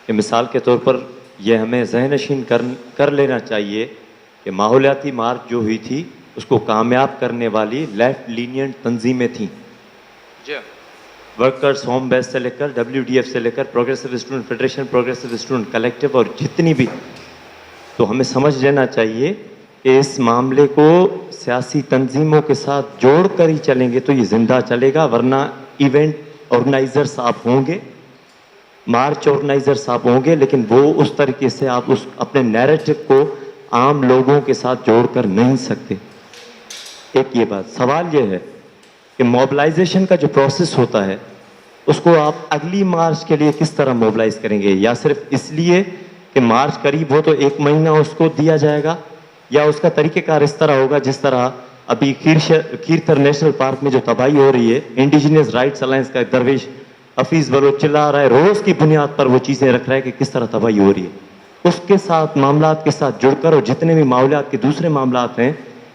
[SPEAKER 9] कि मिसाल के तौर पर यह हमें ज़हनशीन कर लेना चाहिए कि माहौलियाती मार्च जो हुई थी उसको कामयाब करने वाली लेफ्ट लीनियंट तंजीमें थीं। वर्कर्स होम बेस से लेकर WDF से लेकर progressive student federation, progressive student collective और जितनी भी, तो हमें समझ लेना चाहिए कि इस मामले को सियासी तंजीमों के साथ जोड़ कर ही चलेंगे तो ये ज़िंदा चलेगा, वरना इवेंट ऑर्गेनाइजर्स आप होंगे, मार्च ऑर्गेनाइजर्स आप होंगे, लेकिन वो उस तरीके से आप उस अपने नैरेटिव को आम लोगों के साथ जोड़ कर नहीं सकते। एक ये बात। सवाल ये है कि मोबिलाइजेशन का जो प्रोसेस होता है उसको आप अगली मार्च के लिए किस तरह मोबिलाइज करेंगे, या सिर्फ इसलिए कि मार्च करीब हो तो 1 महीना उसको दिया जाएगा, या उसका तरीक़ेकार इस तरह होगा जिस तरह अभी खीरथर नेशनल पार्क में जो तबाही हो रही है, इंडिजिनियस राइट्स अलायंस का दरवेश हफीज़ बलोच चिल्ला रहा है, रोज़ की बुनियाद पर वो चीज़ें रख रहा है कि किस तरह तबाही हो रही है, उसके साथ मामलात के साथ जुड़कर और जितने भी मामलात के दूसरे मामलात हैं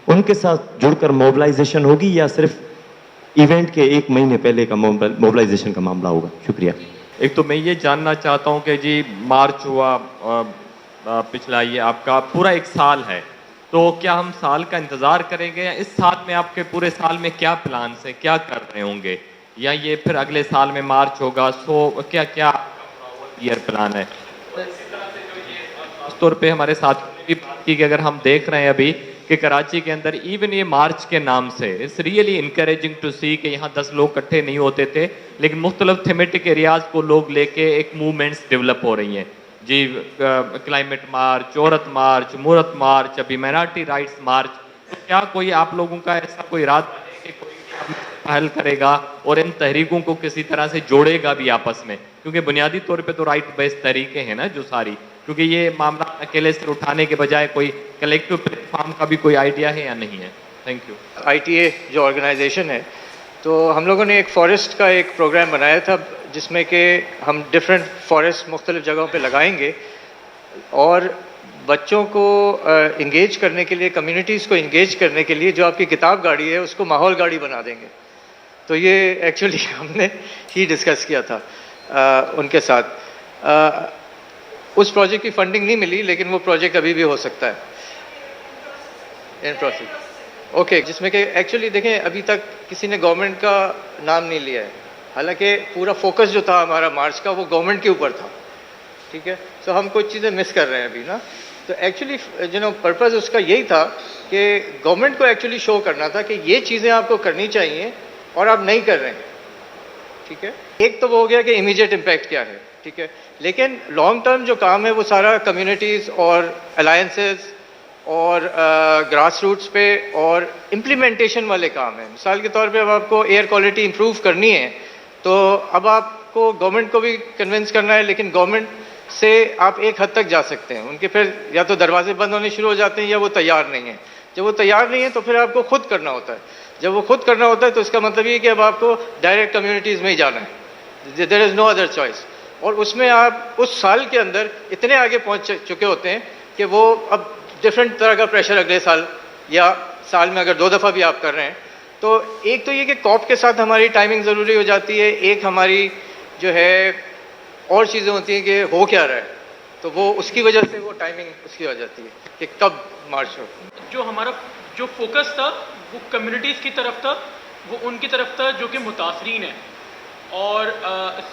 [SPEAKER 9] उनके साथ जुड़कर मोबिलाइजेशन होगी, या सिर्फ इवेंट के 1 महीने पहले का मोबिलाइजेशन का मामला होगा? शुक्रिया।
[SPEAKER 10] एक तो मैं ये जानना चाहता हूँ कि जी मार्च हुआ पिछला, ये आपका पूरा 1 साल है, तो क्या हम साल का इंतज़ार करेंगे, या इस साल में आपके पूरे साल में क्या प्लान है, क्या कर रहे होंगे, या ये फिर अगले साल में मार्च होगा? सो क्या क्या ईयर प्लान है? उस तौर पे हमारे साथ भी बात की कि अगर हम देख रहे हैं अभी कि कराची के अंदर इवन ये मार्च के नाम से इट्स रियली इनकरेजिंग टू सी कि यहाँ 10 लोग इकट्ठे नहीं होते थे, लेकिन मुख्तलिफ थीमेटिक एरियाज़ को लोग लेके एक मूवमेंट्स डेवलप हो रही हैं जी। क्लाइमेट मार्च, औरत मार्च, मूरत मार्च, अभी माइनॉरिटी राइट्स मार्च। तो क्या कोई आप लोगों का ऐसा कोई इरादा है कि कोई पहल करेगा और इन तहरीकों को किसी तरह से जोड़ेगा भी आपस में? क्योंकि बुनियादी तौर पे तो राइट बेस्ड तरीके हैं ना जो सारी, क्योंकि ये मामला अकेले से उठाने के बजाय कोई कलेक्टिव प्लेटफॉर्म का भी कोई आइडिया है या नहीं है? Thank you.
[SPEAKER 11] ITA जो ऑर्गेनाइजेशन है, तो हम लोगों ने एक फॉरेस्ट का एक प्रोग्राम बनाया था जिसमें कि हम डिफरेंट फॉरेस्ट मुख्तलिफ जगहों पे लगाएंगे और बच्चों को इंगेज करने के लिए, कम्युनिटीज़ को इंगेज करने के लिए जो आपकी किताब गाड़ी है उसको माहौल गाड़ी बना देंगे। तो ये एक्चुअली हमने ही डिस्कस किया था उनके साथ। उस प्रोजेक्ट की फंडिंग नहीं मिली, लेकिन वो प्रोजेक्ट अभी भी हो सकता है इन प्रोसेस। ओके, जिसमें कि एक्चुअली देखें अभी तक किसी ने गवर्नमेंट का नाम नहीं लिया है, हालांकि पूरा फोकस जो था हमारा मार्च का वो गवर्नमेंट के ऊपर था, ठीक है। तो हम कुछ चीज़ें मिस कर रहे हैं अभी ना। तो एक्चुअली पर्पज़ उसका यही था कि गवर्नमेंट को एक्चुअली शो करना था कि ये चीज़ें आपको करनी चाहिए और आप नहीं कर रहे हैं, ठीक है। एक तो वो हो गया कि इमीडिएट इम्पैक्ट क्या है, ठीक है, लेकिन लॉन्ग टर्म जो काम है वो सारा कम्युनिटीज़ और अलायंसेस और ग्रास रूट्स पे और इम्प्लीमेंटेशन वाले काम है। मिसाल के तौर पे अब आपको एयर क्वालिटी इंप्रूव करनी है तो अब आपको गवर्नमेंट को भी कन्विंस करना है, लेकिन गवर्नमेंट से आप एक हद तक जा सकते हैं, उनके फिर या तो दरवाजे बंद होने शुरू हो जाते हैं या वो तैयार नहीं है। जब वो तैयार नहीं है तो फिर आपको खुद करना होता है। जब वो खुद करना होता है तो इसका मतलब ये कि अब आपको डायरेक्ट कम्युनिटीज़ में ही जाना है, there is no other choice. और उसमें आप उस साल के अंदर इतने आगे पहुंच चुके होते हैं कि वो अब डिफरेंट तरह का प्रेशर अगले साल या साल में अगर 2 दफ़ा भी आप कर रहे हैं तो एक तो ये कि कॉप के साथ हमारी टाइमिंग ज़रूरी हो जाती है, एक हमारी जो है और चीज़ें होती हैं कि हो क्या रहा है, तो वो उसकी वजह से वो टाइमिंग उसकी हो जाती है कि कब मार्च हो।
[SPEAKER 5] जो हमारा जो फोकस था वो कम्युनिटीज़ की तरफ था वो उनकी तरफ था जो कि मुतासरीन है। और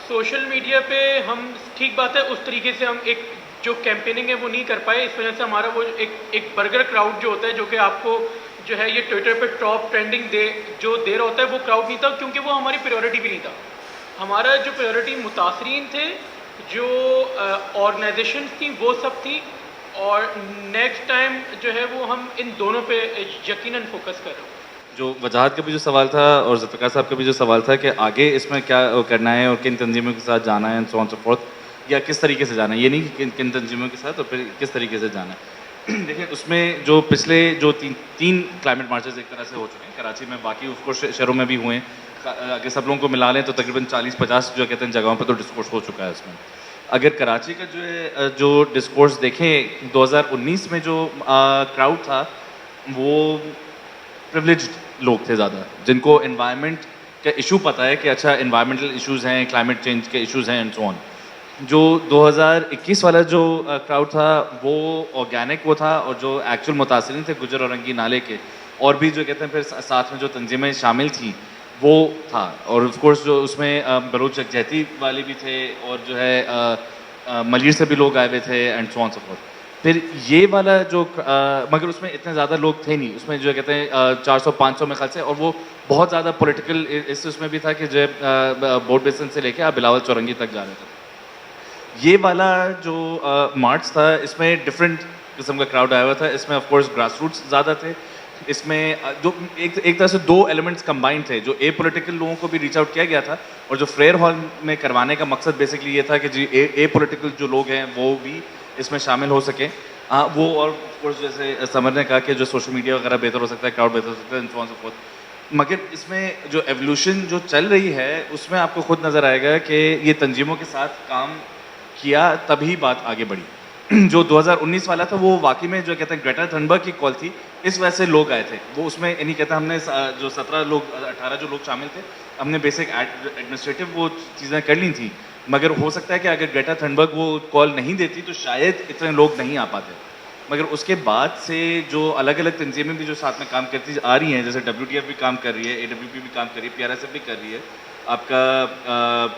[SPEAKER 5] सोशल मीडिया पे हम ठीक बात है उस तरीके से हम एक जो कैंपेनिंग है वो नहीं कर पाए, इस वजह से हमारा वो एक बर्गर क्राउड जो होता है जो कि आपको जो है ये ट्विटर पे टॉप ट्रेंडिंग दे रहा होता है, वो क्राउड नहीं था, क्योंकि वो हमारी प्रायोरिटी भी नहीं था। हमारा जो प्रायोरिटी मुतासरीन थे, जो ऑर्गेनाइजेशन थी वो सब थी, और नेक्स्ट टाइम जो है वो हम इन दोनों पे यकीनन फोकस कर रहे हैं।
[SPEAKER 2] जो वजाहत का भी जो सवाल था और ज़ुल्फ़िकार साहब का भी जो सवाल था कि आगे इसमें क्या करना है और किन तंजीमों के साथ जाना है and so on so fourth, या किस तरीके से जाना है, ये नहीं कि किन तंजीमों के साथ और फिर किस तरीके से जाना है। देखिए उसमें जो पिछले जो तीन क्लाइमेट मार्चेस एक तरह से हो चुके हैं कराची में, बाकी ऑफकोर्स शहरों में भी हुए हैं, अगर सब लोगों को मिला लें तो तकरीबन 40-50 जो कहते हैं जगहों पर तो डिस्कोर्स हो चुका है उसमें। अगर कराची का जो डिस्कोर्स देखें 2019 में जो क्राउड था वो प्रिविलेज्ड लोग थे ज़्यादा, जिनको एनवायरनमेंट का इशू पता है कि अच्छा एनवायरमेंटल इश्यूज़ हैं, क्लाइमेट चेंज के इश्यूज़ हैं एंड सो ऑन। जो 2021 वाला जो क्राउड था वो ऑर्गेनिक वो था, और जो एक्चुअल मुतासरीन थे गुजर औरंगी नाले के और भी जो कहते हैं फिर साथ में जो तंजीमें शामिल थी वो था, और ऑफ कोर्स जो उसमें बलूच यकजहती वाले भी थे और जो है मलिर से भी लोग आए हुए थे and so on so fourth. फिर ये वाला जो मगर उसमें इतने ज़्यादा लोग थे नहीं, उसमें जो कहते हैं 400-500 में ख्याल से, और वो बहुत ज़्यादा पॉलिटिकल उसमें भी था कि जो बोर्ड बेसन से लेके आप बिलावल चौरंगी तक जा रहे थे। ये वाला जो मार्च था इसमें डिफरेंट किस्म का क्राउड आया हुआ था, इसमें ऑफ कोर्स ग्रास रूट्स ज़्यादा थे, इसमें जो एक तरह से दो एलिमेंट्स कंबाइंड थे, जो ए पॉलिटिकल लोगों को भी रीच आउट किया गया था, और जो फ्रेयर हॉल में करवाने का मकसद बेसिकली ये था कि जी ए पॉलिटिकल जो लोग हैं वो भी इसमें शामिल हो सके। वो और कोर्स जैसे समर ने कहा कि जो सोशल मीडिया वगैरह बेहतर हो सकता है, क्राउड बेहतर हो सकता है and so on so fourth. मगर इसमें जो एवोल्यूशन जो चल रही है उसमें आपको खुद नज़र आएगा कि ये तंजीमों के साथ काम किया तभी बात आगे बढ़ी। जो 2019 वाला था वो वाकई में जो कहते हैं ग्रेटा थनबर्ग की कॉल थी, इस वजह से लोग आए थे। वो उसमें नहीं कहता हमने जो 17 लोग 18 जो लोग शामिल थे, हमने बेसिक एडमिनिस्ट्रेटिव वो चीज़ें कर ली थी, मगर हो सकता है कि अगर ग्रेटा थनबर्ग वो कॉल नहीं देती तो शायद इतने लोग नहीं आ पाते। मगर उसके बाद से जो अलग अलग तंजीमें भी जो साथ में काम करती आ रही हैं, जैसे WTF भी काम कर रही है, AWP भी काम कर रही है, PRSF भी कर रही है, आपका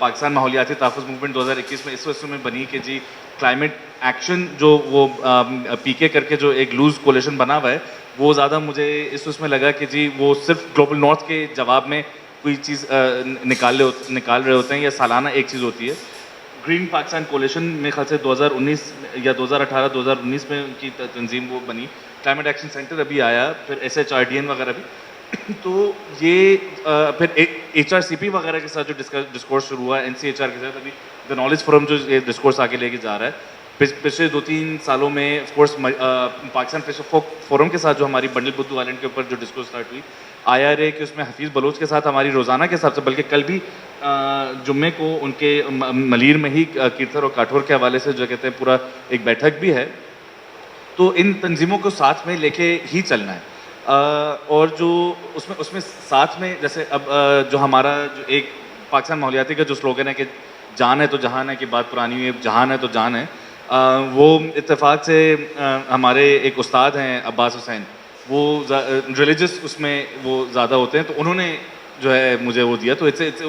[SPEAKER 2] पाकिस्तान माहौलियाती तहफ़्फ़ुज़ मूवमेंट 2021 में इस वजह में बनी कि जी क्लाइमेट एक्शन जो वो PK करके जो एक लूज़ कोलिशन बना हुआ है, वो ज़्यादा मुझे इस उसमें लगा कि जी वो सिर्फ ग्लोबल नॉर्थ के जवाब में कोई चीज़ निकाल रहे होते हैं, या सालाना एक चीज़ होती है। ग्रीन पाकिस्तान कोलिशन में ख्याल से 2019 या 2018-2019 में उनकी तंजीम वो बनी, क्लाइमेट एक्शन सेंटर अभी आया, फिर SHRDN वगैरह भी। तो ये फिर HRCP वगैरह के साथ जो डिस्कोर्स शुरू हुआ, NCHR के साथ अभी द नॉलेज फोरम जो ये डिस्कोर्स आगे लेके जा रहा है। पिछले 2-3 सालों में of course Pakistan fisher forum के साथ जो हमारी बंडल बुद्धू आइलैंड के ऊपर जो डिस्कोर्स स्टार्ट हुई, IRA कि उसमें हफीज़ बलोच के साथ हमारी रोज़ाना के हिसाब से, बल्कि कल भी जुम्मे को उनके मलीर में ही कीर्थर और काठौर के हवाले से जो कहते हैं पूरा एक बैठक भी है। तो इन तंजीमों को साथ में लेके ही चलना है। और जो उसमें साथ में जैसे अब जो हमारा जो एक पाकिस्तान माहौलियाती का जो स्लोगन है कि जान है तो जहान है, की बात पुरानी हुई है, जहान है तो जान है, वो इत्तेफाक से हमारे एक उस्ताद हैं अब्बास हुसैन, वो रिलीजियस उसमें वो ज़्यादा होते हैं, तो उन्होंने जो है मुझे वो दिया, तो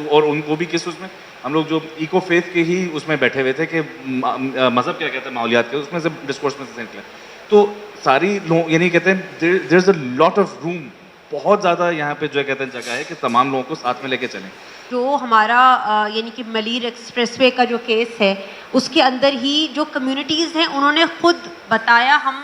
[SPEAKER 2] और वो भी किस उसमें हम लोग जो इको फेथ के ही उसमें बैठे हुए थे कि मज़हब क्या कहता है माहौलियात के, उसमें से डिस्कोर्स में से निकला। तो सारी लोग यानी कहते हैं there is a lot of room, बहुत ज़्यादा यहाँ पे जो कहते हैं जगह है कि तमाम लोगों को साथ में लेके चलें।
[SPEAKER 4] जो हमारा यानी कि मलीर एक्सप्रेसवे का जो केस है उसके अंदर ही जो कम्युनिटीज़ हैं उन्होंने खुद बताया, हम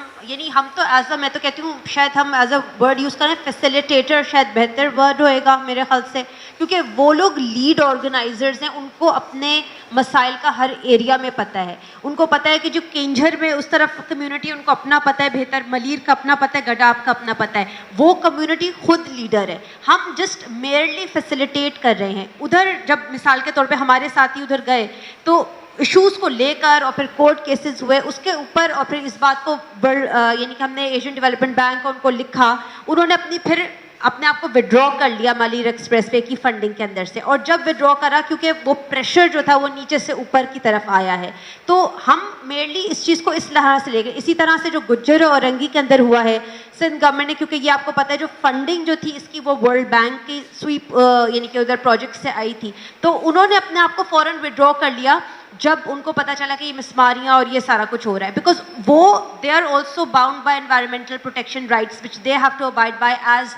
[SPEAKER 4] तो एज अ मैं तो कहती हूँ शायद हम एज अ वर्ड यूज़ करें फैसिलिटेटर, शायद बेहतर वर्ड होएगा मेरे ख्याल से, क्योंकि वो लोग लीड ऑर्गेनाइजर्स हैं, उनको अपने मसाइल का हर एरिया में पता है। उनको पता है कि जो किंझर में उस तरफ कम्युनिटी उनको अपना पता है, बेहतर मलीर का अपना पता है, गडाफ का अपना पता है, वो कम्युनिटी खुद लीडर है, हम जस्ट मेयरली फैसिलिटेट कर रहे हैं। उधर जब मिसाल के तौर पे हमारे साथी उधर गए तो इश्यूज़ को लेकर और फिर कोर्ट केसेस हुए उसके ऊपर, और फिर इस बात को यानी कि हमने एशियन डेवलपमेंट बैंक को उनको लिखा, उन्होंने अपनी फिर अपने आप को विड्रॉ कर लिया मालिर एक्सप्रेस वे की फंडिंग के अंदर से, और जब विड्रॉ करा क्योंकि वो प्रेशर जो था वो नीचे से ऊपर की तरफ आया है, तो हम मेनली इस चीज़ को इस तरह से ले गए। इसी तरह से जो गुज्जर और रंगी के अंदर हुआ है, सिंध गवर्नमेंट ने, क्योंकि ये आपको पता है जो फंडिंग जो थी इसकी वो वर्ल्ड बैंक की स्वीप यानी कि उधर प्रोजेक्ट से आई थी, तो उन्होंने अपने आप को फ़ौरन विड्रॉ कर लिया जब उनको पता चला कि ये मिसमारियाँ और ये सारा कुछ हो रहा है, बिकॉज वो they are also bound by environmental protection rights which they have to abide by as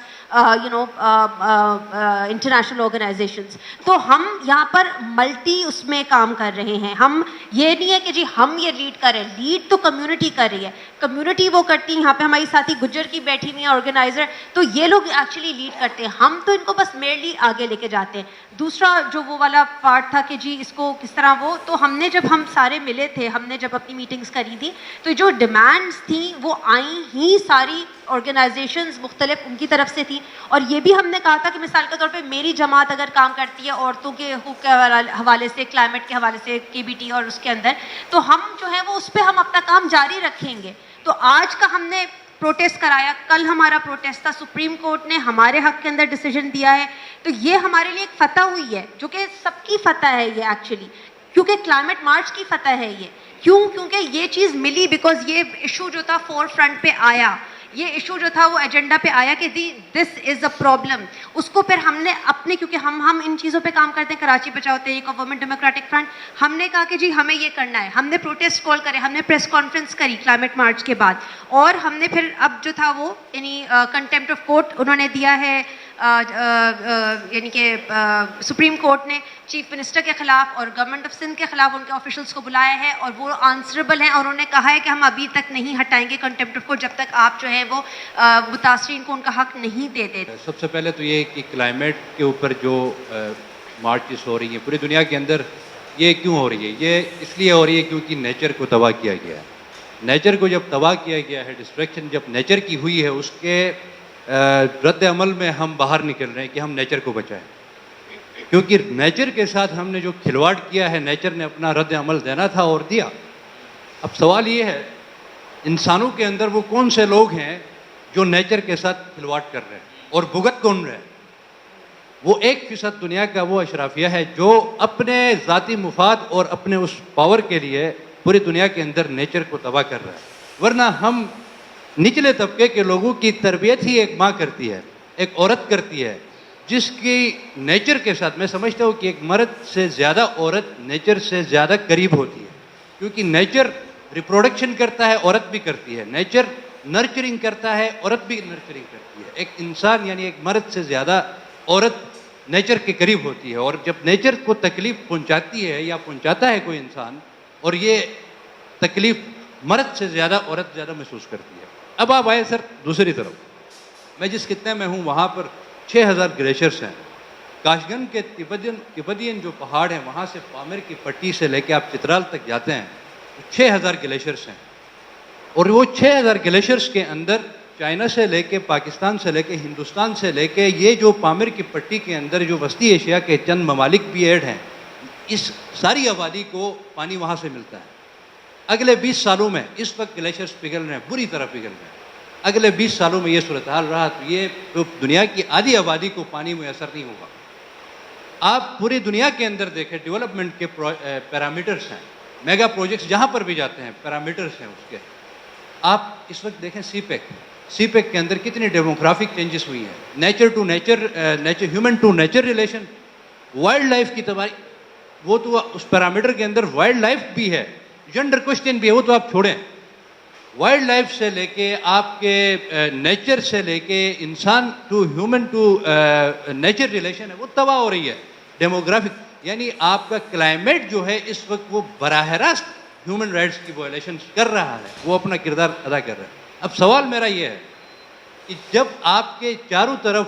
[SPEAKER 4] international organisations. तो हम यहाँ पर मल्टी उसमें काम कर रहे हैं। हम ये नहीं है कि जी हम ये लीड कर रहे हैं, लीड तो कम्युनिटी कर रही है, कम्युनिटी वो करती है। यहाँ पे हमारी साथी गुज्जर की बैठी हुई है ऑर्गेनाइजर, तो ये लोग एक्चुअली लीड करते हैं, हम तो इनको बस मेनली आगे लेके जाते हैं। दूसरा जो वो वाला पार्ट था कि जी इसको किस तरह वो, तो हमने जब हम सारे मिले थे, हमने जब अपनी मीटिंग्स करी थी, तो जो डिमांड्स थी वो आई ही सारी ऑर्गेनाइजेशंस मुख्तलिफ उनकी तरफ से थी। और ये भी हमने कहा था कि मिसाल के तौर पे मेरी जमात अगर काम करती है औरतों के हकूक़ के हवाले से, क्लाइमेट के हवाले से, KBT और उसके अंदर, तो हम जो है वो उस पर हम अपना काम जारी रखेंगे। तो आज का हमने प्रोटेस्ट कराया, कल हमारा प्रोटेस्ट था, सुप्रीम कोर्ट ने हमारे हक के अंदर डिसीजन दिया है, तो ये हमारे लिए एक फतह हुई है, जो कि सबकी फतह है ये एक्चुअली, क्योंकि क्लाइमेट मार्च की फतह है ये। क्यों? क्योंकि ये चीज़ मिली, बिकॉज ये इशू जो था फोर फ्रंट पे आया, ये इशू जो था वो एजेंडा पे आया कि दिस इज़ अ प्रॉब्लम। उसको फिर हमने अपने, क्योंकि हम इन चीज़ों पे काम करते हैं, कराची बचाओ तहरीक और वुमेन डेमोक्रेटिक फ्रंट, हमने कहा कि जी हमें ये करना है, हमने प्रोटेस्ट कॉल करे, हमने प्रेस कॉन्फ्रेंस करी क्लाइमेट मार्च के बाद, और हमने फिर अब जो था वो यानी कंटेम्प्ट ऑफ कोर्ट उन्होंने दिया है, यानी कि सुप्रीम कोर्ट ने चीफ मिनिस्टर के ख़िलाफ़ और गवर्नमेंट ऑफ सिंध के ख़िलाफ़ उनके ऑफिशल्स को बुलाया है, और वो आंसरेबल हैं, और उन्होंने कहा है कि हम अभी तक नहीं हटाएंगे कंटेम्प्ट ऑफ कोर्ट जब तक आप जो है वो मुतासरीन को उनका हक नहीं दे देते।
[SPEAKER 12] सबसे पहले तो ये कि क्लाइमेट के ऊपर जो मार्चेस हो रही हैं पूरी दुनिया के अंदर, ये क्यों हो रही है? ये इसलिए हो रही है क्योंकि नेचर को तबाह किया गया है। नेचर को जब तबाह किया गया है, डिस्ट्रक्शन जब नेचर की हुई है, उसके रद्द अमल में हम बाहर निकल रहे हैं कि हम नेचर को बचाएं, क्योंकि नेचर के साथ हमने जो खिलवाड़ किया है, नेचर ने अपना रद्द अमल देना था और दिया। अब सवाल ये है, इंसानों के अंदर वो कौन से लोग हैं जो नेचर के साथ खिलवाड़ कर रहे हैं और भुगत कौन रहे हैं? वो 1% दुनिया का वो अशराफिया है जो अपने ज़ाती मुफाद और अपने उस पावर के लिए पूरी दुनिया के अंदर नेचर को तबाह कर रहा है। वरना हम निचले तबके के लोगों की तरबियत ही एक माँ करती है, एक औरत करती है, जिसकी नेचर के साथ, मैं समझता हूँ कि एक मर्द से ज़्यादा औरत नेचर से ज़्यादा करीब होती है, क्योंकि नेचर रिप्रोडक्शन करता है, औरत भी करती है, नेचर नर्चरिंग करता है, औरत भी नर्चरिंग करती है। एक इंसान यानी एक मर्द से ज़्यादा औरत नेचर के करीब होती है, और जब नेचर को तकलीफ़ पहुंचाती है या पहुंचाता है कोई इंसान, और ये तकलीफ़ मर्द से ज़्यादा औरत ज़्यादा महसूस करती है। अब आप आए सर दूसरी तरफ, मैं जिस खित्ते में हूँ वहाँ पर 6000 ग्लेशियर्स हैं। काशगंज के तिब्बतियन जो पहाड़ हैं, वहाँ से पामिर की पट्टी से लेके आप चित्राल तक जाते हैं, 6000 ग्लेशियर्स हैं, और वो 6000 ग्लेशियर्स के अंदर चाइना से लेके, पाकिस्तान से लेके, हिंदुस्तान से लेके, ये जो पामिर की पट्टी के अंदर जो वस्ती एशिया के चंद ममालिक भी ऐड हैं, इस सारी आबादी को पानी वहाँ से मिलता है। अगले 20 सालों में, इस वक्त ग्लेशियर्स पिघल रहे हैं, बुरी तरह पिघल रहे हैं, अगले 20 सालों में ये सूरत हाल रहा तो ये तो दुनिया की आधी आबादी को पानी मुयसर नहीं होगा। आप पूरी दुनिया के अंदर देखें, डेवलपमेंट के पैरामीटर्स हैं, मेगा प्रोजेक्ट्स जहाँ पर भी जाते हैं पैरामीटर्स हैं उसके। आप इस वक्त देखें सीपेक के अंदर कितनी डेमोग्राफिक चेंजेस हुई हैं, nature to nature, human to nature relation, wildlife की तबाही, वो तो उस पैरामीटर के अंदर वाइल्ड लाइफ भी है, जेंडर क्वेश्चन भी है, वो तो आप छोड़ें। वाइल्ड लाइफ से लेके आपके नेचर से लेके इंसान to human to nature relation है, वो तबाह हो रही है। डेमोग्राफिक यानी आपका क्लाइमेट जो है इस वक्त वो बराह रास्त ह्यूमन राइट्स की वायलेशन कर रहा है, वो अपना किरदार अदा कर रहा है। अब सवाल मेरा ये है कि जब आपके चारों तरफ,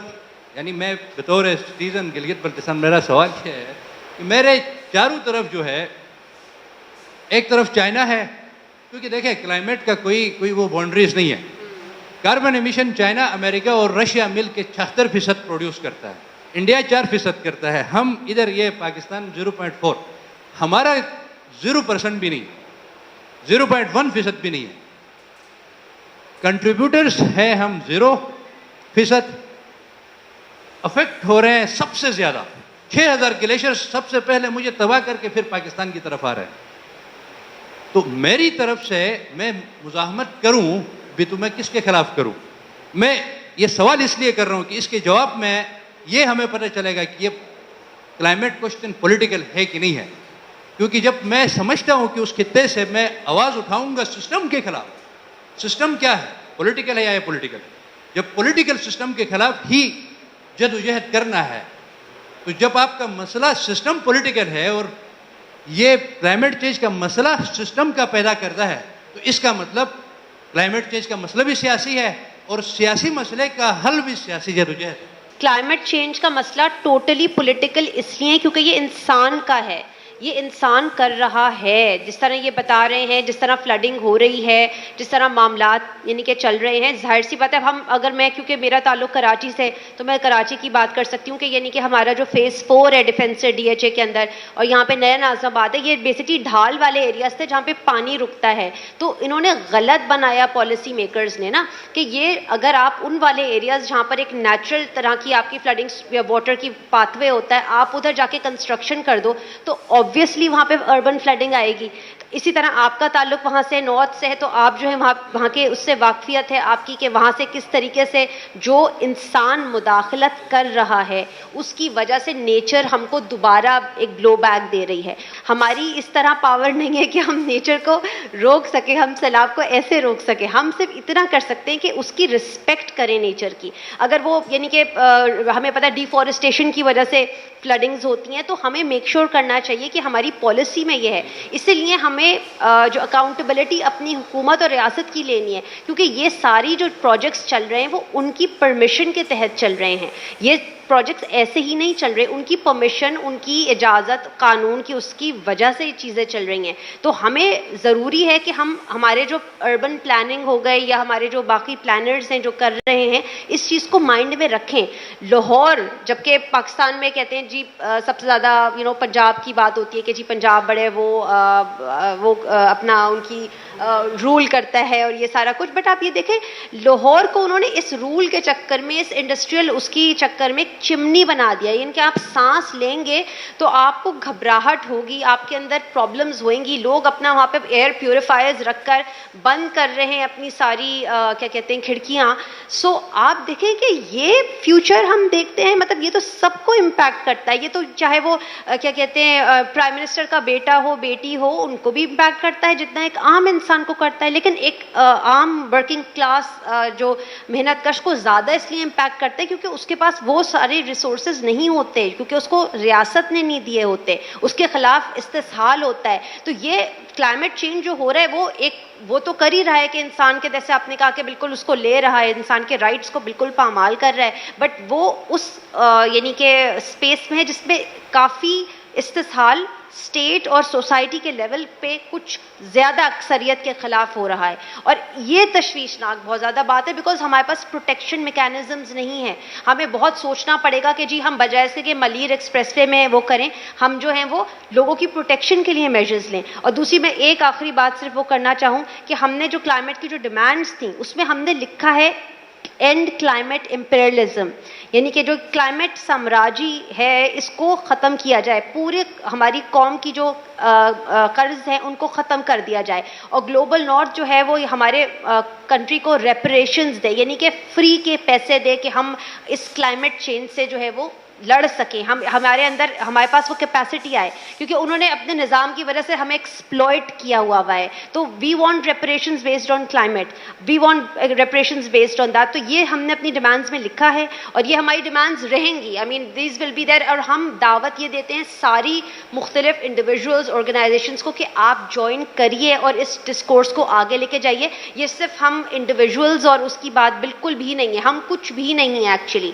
[SPEAKER 12] यानी मैं बतौर सिटीजन गिलगित बल्तिस्तान, मेरा सवाल ये है कि मेरे चारों तरफ जो है, एक तरफ चाइना है, क्योंकि देखें क्लाइमेट का कोई वो बाउंड्रीज नहीं है। कार्बन एमिशन चाइना, अमेरिका और रशिया मिल के 76% प्रोड्यूस करता है, इंडिया 4% करता है, हम इधर ये पाकिस्तान 0.4, हमारा 0% भी नहीं, 0.1% भी नहीं है। कंट्रीब्यूटर्स हैं हम 0%, अफेक्ट हो रहे हैं सबसे ज़्यादा। 6000 ग्लेशियर्स सबसे पहले मुझे तबाह करके फिर पाकिस्तान की तरफ आ रहे हैं। तो मेरी तरफ से मैं मुज़ाहमत करूं भी तो मैं किसके खिलाफ करूं? मैं ये सवाल इसलिए कर रहा हूं कि इसके जवाब में ये हमें पता चलेगा कि ये क्लाइमेट क्वेश्चन पॉलिटिकल है कि नहीं है। क्योंकि जब मैं समझता हूं कि उस खित्ते से मैं आवाज़ उठाऊंगा सिस्टम के खिलाफ, सिस्टम क्या है, पॉलिटिकल है या पॉलिटिकल, जब पॉलिटिकल सिस्टम के खिलाफ ही जदोजहद करना है, तो जब आपका मसला सिस्टम पॉलिटिकल है और ये क्लाइमेट चेंज का मसला सिस्टम का पैदा करता है, तो इसका मतलब क्लाइमेट चेंज का मसला भी सियासी है और सियासी मसले का हल भी सियासी जदोजहद है।
[SPEAKER 4] क्लाइमेट चेंज का मसला टोटली पॉलिटिकल इसलिए क्योंकि ये इंसान का है, ये इंसान कर रहा है। जिस तरह ये बता रहे हैं, जिस तरह फ्लडिंग हो रही है, जिस तरह मामलात यानी कि चल रहे हैं, जाहिर सी बात है अगर मैं, क्योंकि मेरा ताल्लुक कराची से, तो मैं कराची की बात कर सकती हूँ कि यानी कि हमारा जो फेज़ 4 है डिफेंस से DHA के अंदर, और यहाँ पे नया नाज़ाबाद है, ये बेसिकली ढाल वाले एरियाज थे जहाँ पे पानी रुकता है। तो इन्होंने गलत बनाया पॉलिसी मेकर्स ने ना, कि ये अगर आप उन वाले एरियाज जहाँ पर एक नेचुरल तरह की आपकी फ्लडिंग या वाटर की पाथवे होता है, आप उधर जाके कंस्ट्रक्शन कर दो तो ऑब्वियसली वहाँ पे अर्बन फ्लडिंग आएगी। इसी तरह आपका ताल्लुक वहाँ से नॉर्थ से है, तो आप जो है वहाँ के उससे वाकफियत है आपकी कि वहाँ से किस तरीके से जो इंसान मुदाखलत कर रहा है उसकी वजह से नेचर हमको दोबारा एक ग्लो बैक दे रही है। हमारी इस तरह पावर नहीं है कि हम नेचर को रोक सके, हम सैलाब को ऐसे रोक सके। हम सिर्फ इतना कर सकते हैं कि उसकी रिस्पेक्ट करें नेचर की। अगर वो यानी कि हमें पता है डिफॉरेस्टेशन की वजह से फ्लडिंग्स होती हैं, तो हमें मेक श्योर करना चाहिए कि हमारी पॉलिसी में ये है। इसीलिए हमें जो अकाउंटेबिलिटी अपनी हुकूमत और रियासत की लेनी है, क्योंकि ये सारी जो प्रोजेक्ट्स चल रहे हैं वो उनकी परमिशन के तहत चल रहे हैं। ये प्रोजेक्ट्स ऐसे ही नहीं चल रहे, उनकी परमिशन, उनकी इजाज़त, कानून की उसकी वजह से ये चीज़ें चल रही हैं। तो हमें ज़रूरी है कि हम हमारे जो अर्बन प्लानिंग हो गए या हमारे जो बाकी प्लानर्स हैं जो कर रहे हैं, इस चीज़ को माइंड में रखें। लाहौर, जबकि पाकिस्तान में कहते हैं जी सबसे ज़्यादा पंजाब की बात होती है कि जी पंजाब बड़े वो अपना उनकी रूल करता है और ये सारा कुछ, बट आप ये देखें लाहौर को उन्होंने इस रूल के चक्कर में, इस इंडस्ट्रियल उसकी चक्कर में चिमनी बना दिया। यानी कि आप सांस लेंगे तो आपको घबराहट होगी, आपके अंदर प्रॉब्लम्स होंगी। लोग अपना वहाँ पे एयर प्योरीफायर्स रखकर बंद कर रहे हैं अपनी सारी क्या कहते हैं खिड़कियाँ। सो आप देखें कि ये फ्यूचर हम देखते हैं, मतलब ये तो सबको इम्पैक्ट करता है। ये तो चाहे वो क्या कहते हैं प्राइम मिनिस्टर का बेटा हो, बेटी हो, उनको भी इम्पैक्ट करता है जितना एक आम इंसान को करता है। लेकिन एक आम वर्किंग क्लास जो मेहनत कश को ज़्यादा इसलिए इम्पैक्ट करता है क्योंकि उसके पास वो सारे रिसोर्सेज नहीं होते, क्योंकि उसको रियासत ने नहीं दिए होते, उसके खिलाफ इस्तेसाल होता है। तो ये क्लाइमेट चेंज जो हो रहा है वो तो कर ही रहा है कि इंसान के, जैसे आपने कहा कि बिल्कुल उसको ले रहा है, इंसान के राइट्स को बिल्कुल पामाल कर रहा है, बट वो उस यानी कि स्पेस में है जिसमें काफ़ी इस्तेसाल स्टेट और सोसाइटी के लेवल पे कुछ ज़्यादा अक्सरियत के ख़िलाफ़ हो रहा है। और ये तशवीशनाक बहुत ज़्यादा बात है, बिकॉज हमारे पास प्रोटेक्शन मेकैनिज़म्स नहीं है। हमें बहुत सोचना पड़ेगा कि जी हम बजाय से कि मलीर एक्सप्रेसवे में वो करें, हम जो हैं वो लोगों की प्रोटेक्शन के लिए मेजर्स लें। और दूसरी मैं एक आखिरी बात सिर्फ वो करना चाहूँ कि हमने जो क्लाइमेट की जो डिमांड्स थी उसमें हमने लिखा है एंड क्लाइमेट इम्पेरियलिज्म, यानी कि जो क्लाइमेट साम्राज्य है इसको ख़त्म किया जाए, पूरे हमारी कौम की जो कर्ज हैं उनको ख़त्म कर दिया जाए। और ग्लोबल नॉर्थ जो है वो हमारे कंट्री को रेपरेशंस दे, यानी कि फ्री के पैसे दे कि हम इस क्लाइमेट चेंज से जो है वो लड़ सकें, हमारे अंदर हमारे पास वो कैपेसिटी आए, क्योंकि उन्होंने अपने निज़ाम की वजह से हमें एक्सप्लॉइट किया हुआ है। तो we want reparations based on climate, we want reparations based on that. तो ये हमने अपनी डिमांड्स में लिखा है और ये हमारी डिमांड्स रहेंगी। I mean this will be there. और हम दावत ये देते हैं सारी मुख्तलिफ इंडिविजुअल्स, ऑर्गेनाइजेशंस को कि आप ज्वाइन करिए और इस डिस्कोर्स को आगे लेके जाइए। ये सिर्फ हम इंडिविजुअल्स और उसकी बात बिल्कुल भी नहीं है, हम कुछ भी नहीं है एक्चुअली।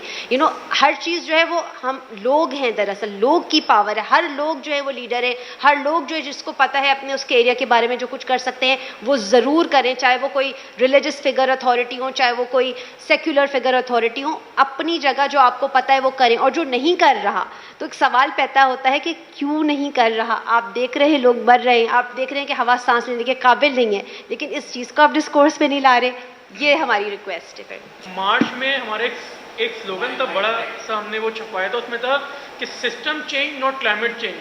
[SPEAKER 4] हर चीज़ जो है वो हम लोग हैं, दरअसल लोग की पावर है। हर लोग जो है वो लीडर है, हर लोग जो है जिसको पता है अपने उसके एरिया के बारे में जो कुछ कर सकते हैं वो ज़रूर करें, चाहे वो कोई रिलीजियस फिगर अथॉरिटी हो, चाहे वो कोई सेक्युलर फिगर अथॉरिटी हो। अपनी जगह जो आपको पता है वो करें। और जो नहीं कर रहा, तो एक सवाल पैदा होता है कि क्यों नहीं कर रहा। आप देख रहे हैं लोग मर रहे हैं, आप देख रहे हैं कि हवा सांस लेने के काबिल नहीं है, लेकिन इस चीज़ को आप डिस्कोर्स में नहीं ला रहे। ये हमारी रिक्वेस्ट है।
[SPEAKER 5] मार्च में हमारे एक स्लोगन था बड़ा सा, हमने वो छपवाया था, उसमें था कि system change not climate change.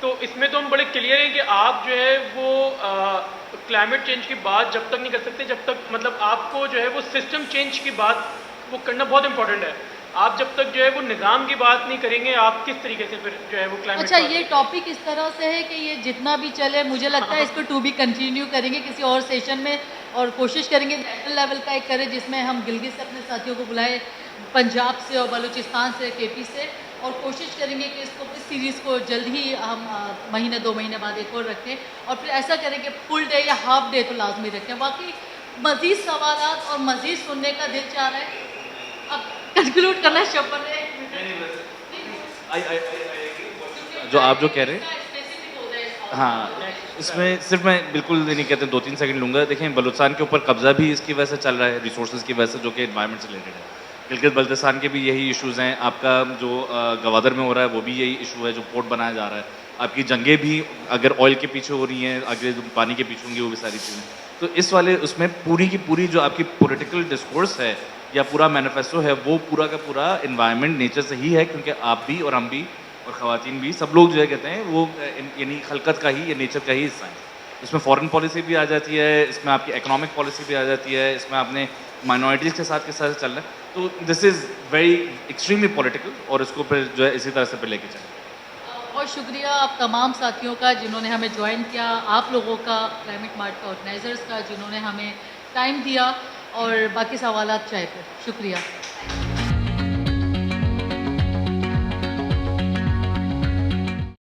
[SPEAKER 5] तो इसमें तो हम बड़े क्लियर हैं कि आप जो है वो क्लाइमेट चेंज की बात जब तक नहीं कर सकते जब तक मतलब आपको जो है वो सिस्टम चेंज की बात वो करना बहुत इंपॉर्टेंट है। आप जब तक जो है वो निज़ाम की बात नहीं करेंगे, आप किस तरीके से फिर जो है वो क्लाइमेट।
[SPEAKER 1] अच्छा, ये टॉपिक इस तरह से है कि ये जितना भी चले, मुझे लगता है इसको टू बी कंटिन्यू करेंगे किसी और सेशन में, और कोशिश करेंगे नेशनल लेवल का एक करें जिसमें हम गिलगित से अपने साथियों को बुलाए, पंजाब से और बलूचिस्तान से, केपी से, और कोशिश करेंगे कि इसको इस सीरीज़ को जल्द ही हम महीने 2 महीने बाद एक और रखें, और फिर ऐसा करें कि फुल डे या हाफ डे तो लाजमी रखें। बाकी मज़ीद सवालात और मज़ीद सुनने का दिल चाह रहा है। अब कंक्लूड करना शपथ है।
[SPEAKER 2] जो आप जो कह रहे हैं, हाँ, इसमें सिर्फ मैं बिल्कुल नहीं कहते 2-3 सेकंड लूँगा। देखें, बलूचिस्तान के ऊपर कब्ज़ा भी इसकी वजह से चल रहा है, रिसोर्सेज की वजह से, जो कि एनवायरनमेंट से रिलेटेड है। गिलगित बल्तिस्तान के भी यही इश्यूज़ हैं। आपका जो गवादर में हो रहा है वो भी यही इशू है, जो पोर्ट बनाया जा रहा है। आपकी जंगें भी अगर ऑयल के पीछे हो रही हैं, अगर पानी के पीछे होंगी, वो भी सारी चीज़ें। तो इस वाले उसमें पूरी की पूरी जो आपकी पॉलिटिकल डिस्कोर्स है या पूरा मैनिफेस्टो है, वो पूरा का पूरा एनवायरनमेंट नेचर से ही है, क्योंकि आप भी और हम भी और ख़वातीन भी, सब लोग जो है कहते हैं वो यानी खलकत का ही या नेचर का ही हिस्सा है। इसमें फॉरेन पॉलिसी भी आ जाती है, इसमें आपकी इकोनॉमिक पॉलिसी भी आ जाती है, इसमें आपने माइनॉरिटीज़ के साथ किस तरह से चलना है। तो this is very extremely political, और इसको फिर जो है इसी तरह से फिर लेके चलें।
[SPEAKER 1] बहुत शुक्रिया आप तमाम साथियों का जिन्होंने हमें ज्वाइन किया, आप लोगों का, क्लाइमेट मार्च का ऑर्गेनाइजर्स का जिन्होंने हमें टाइम दिया, और बाकी सवालात चाहे पर शुक्रिया।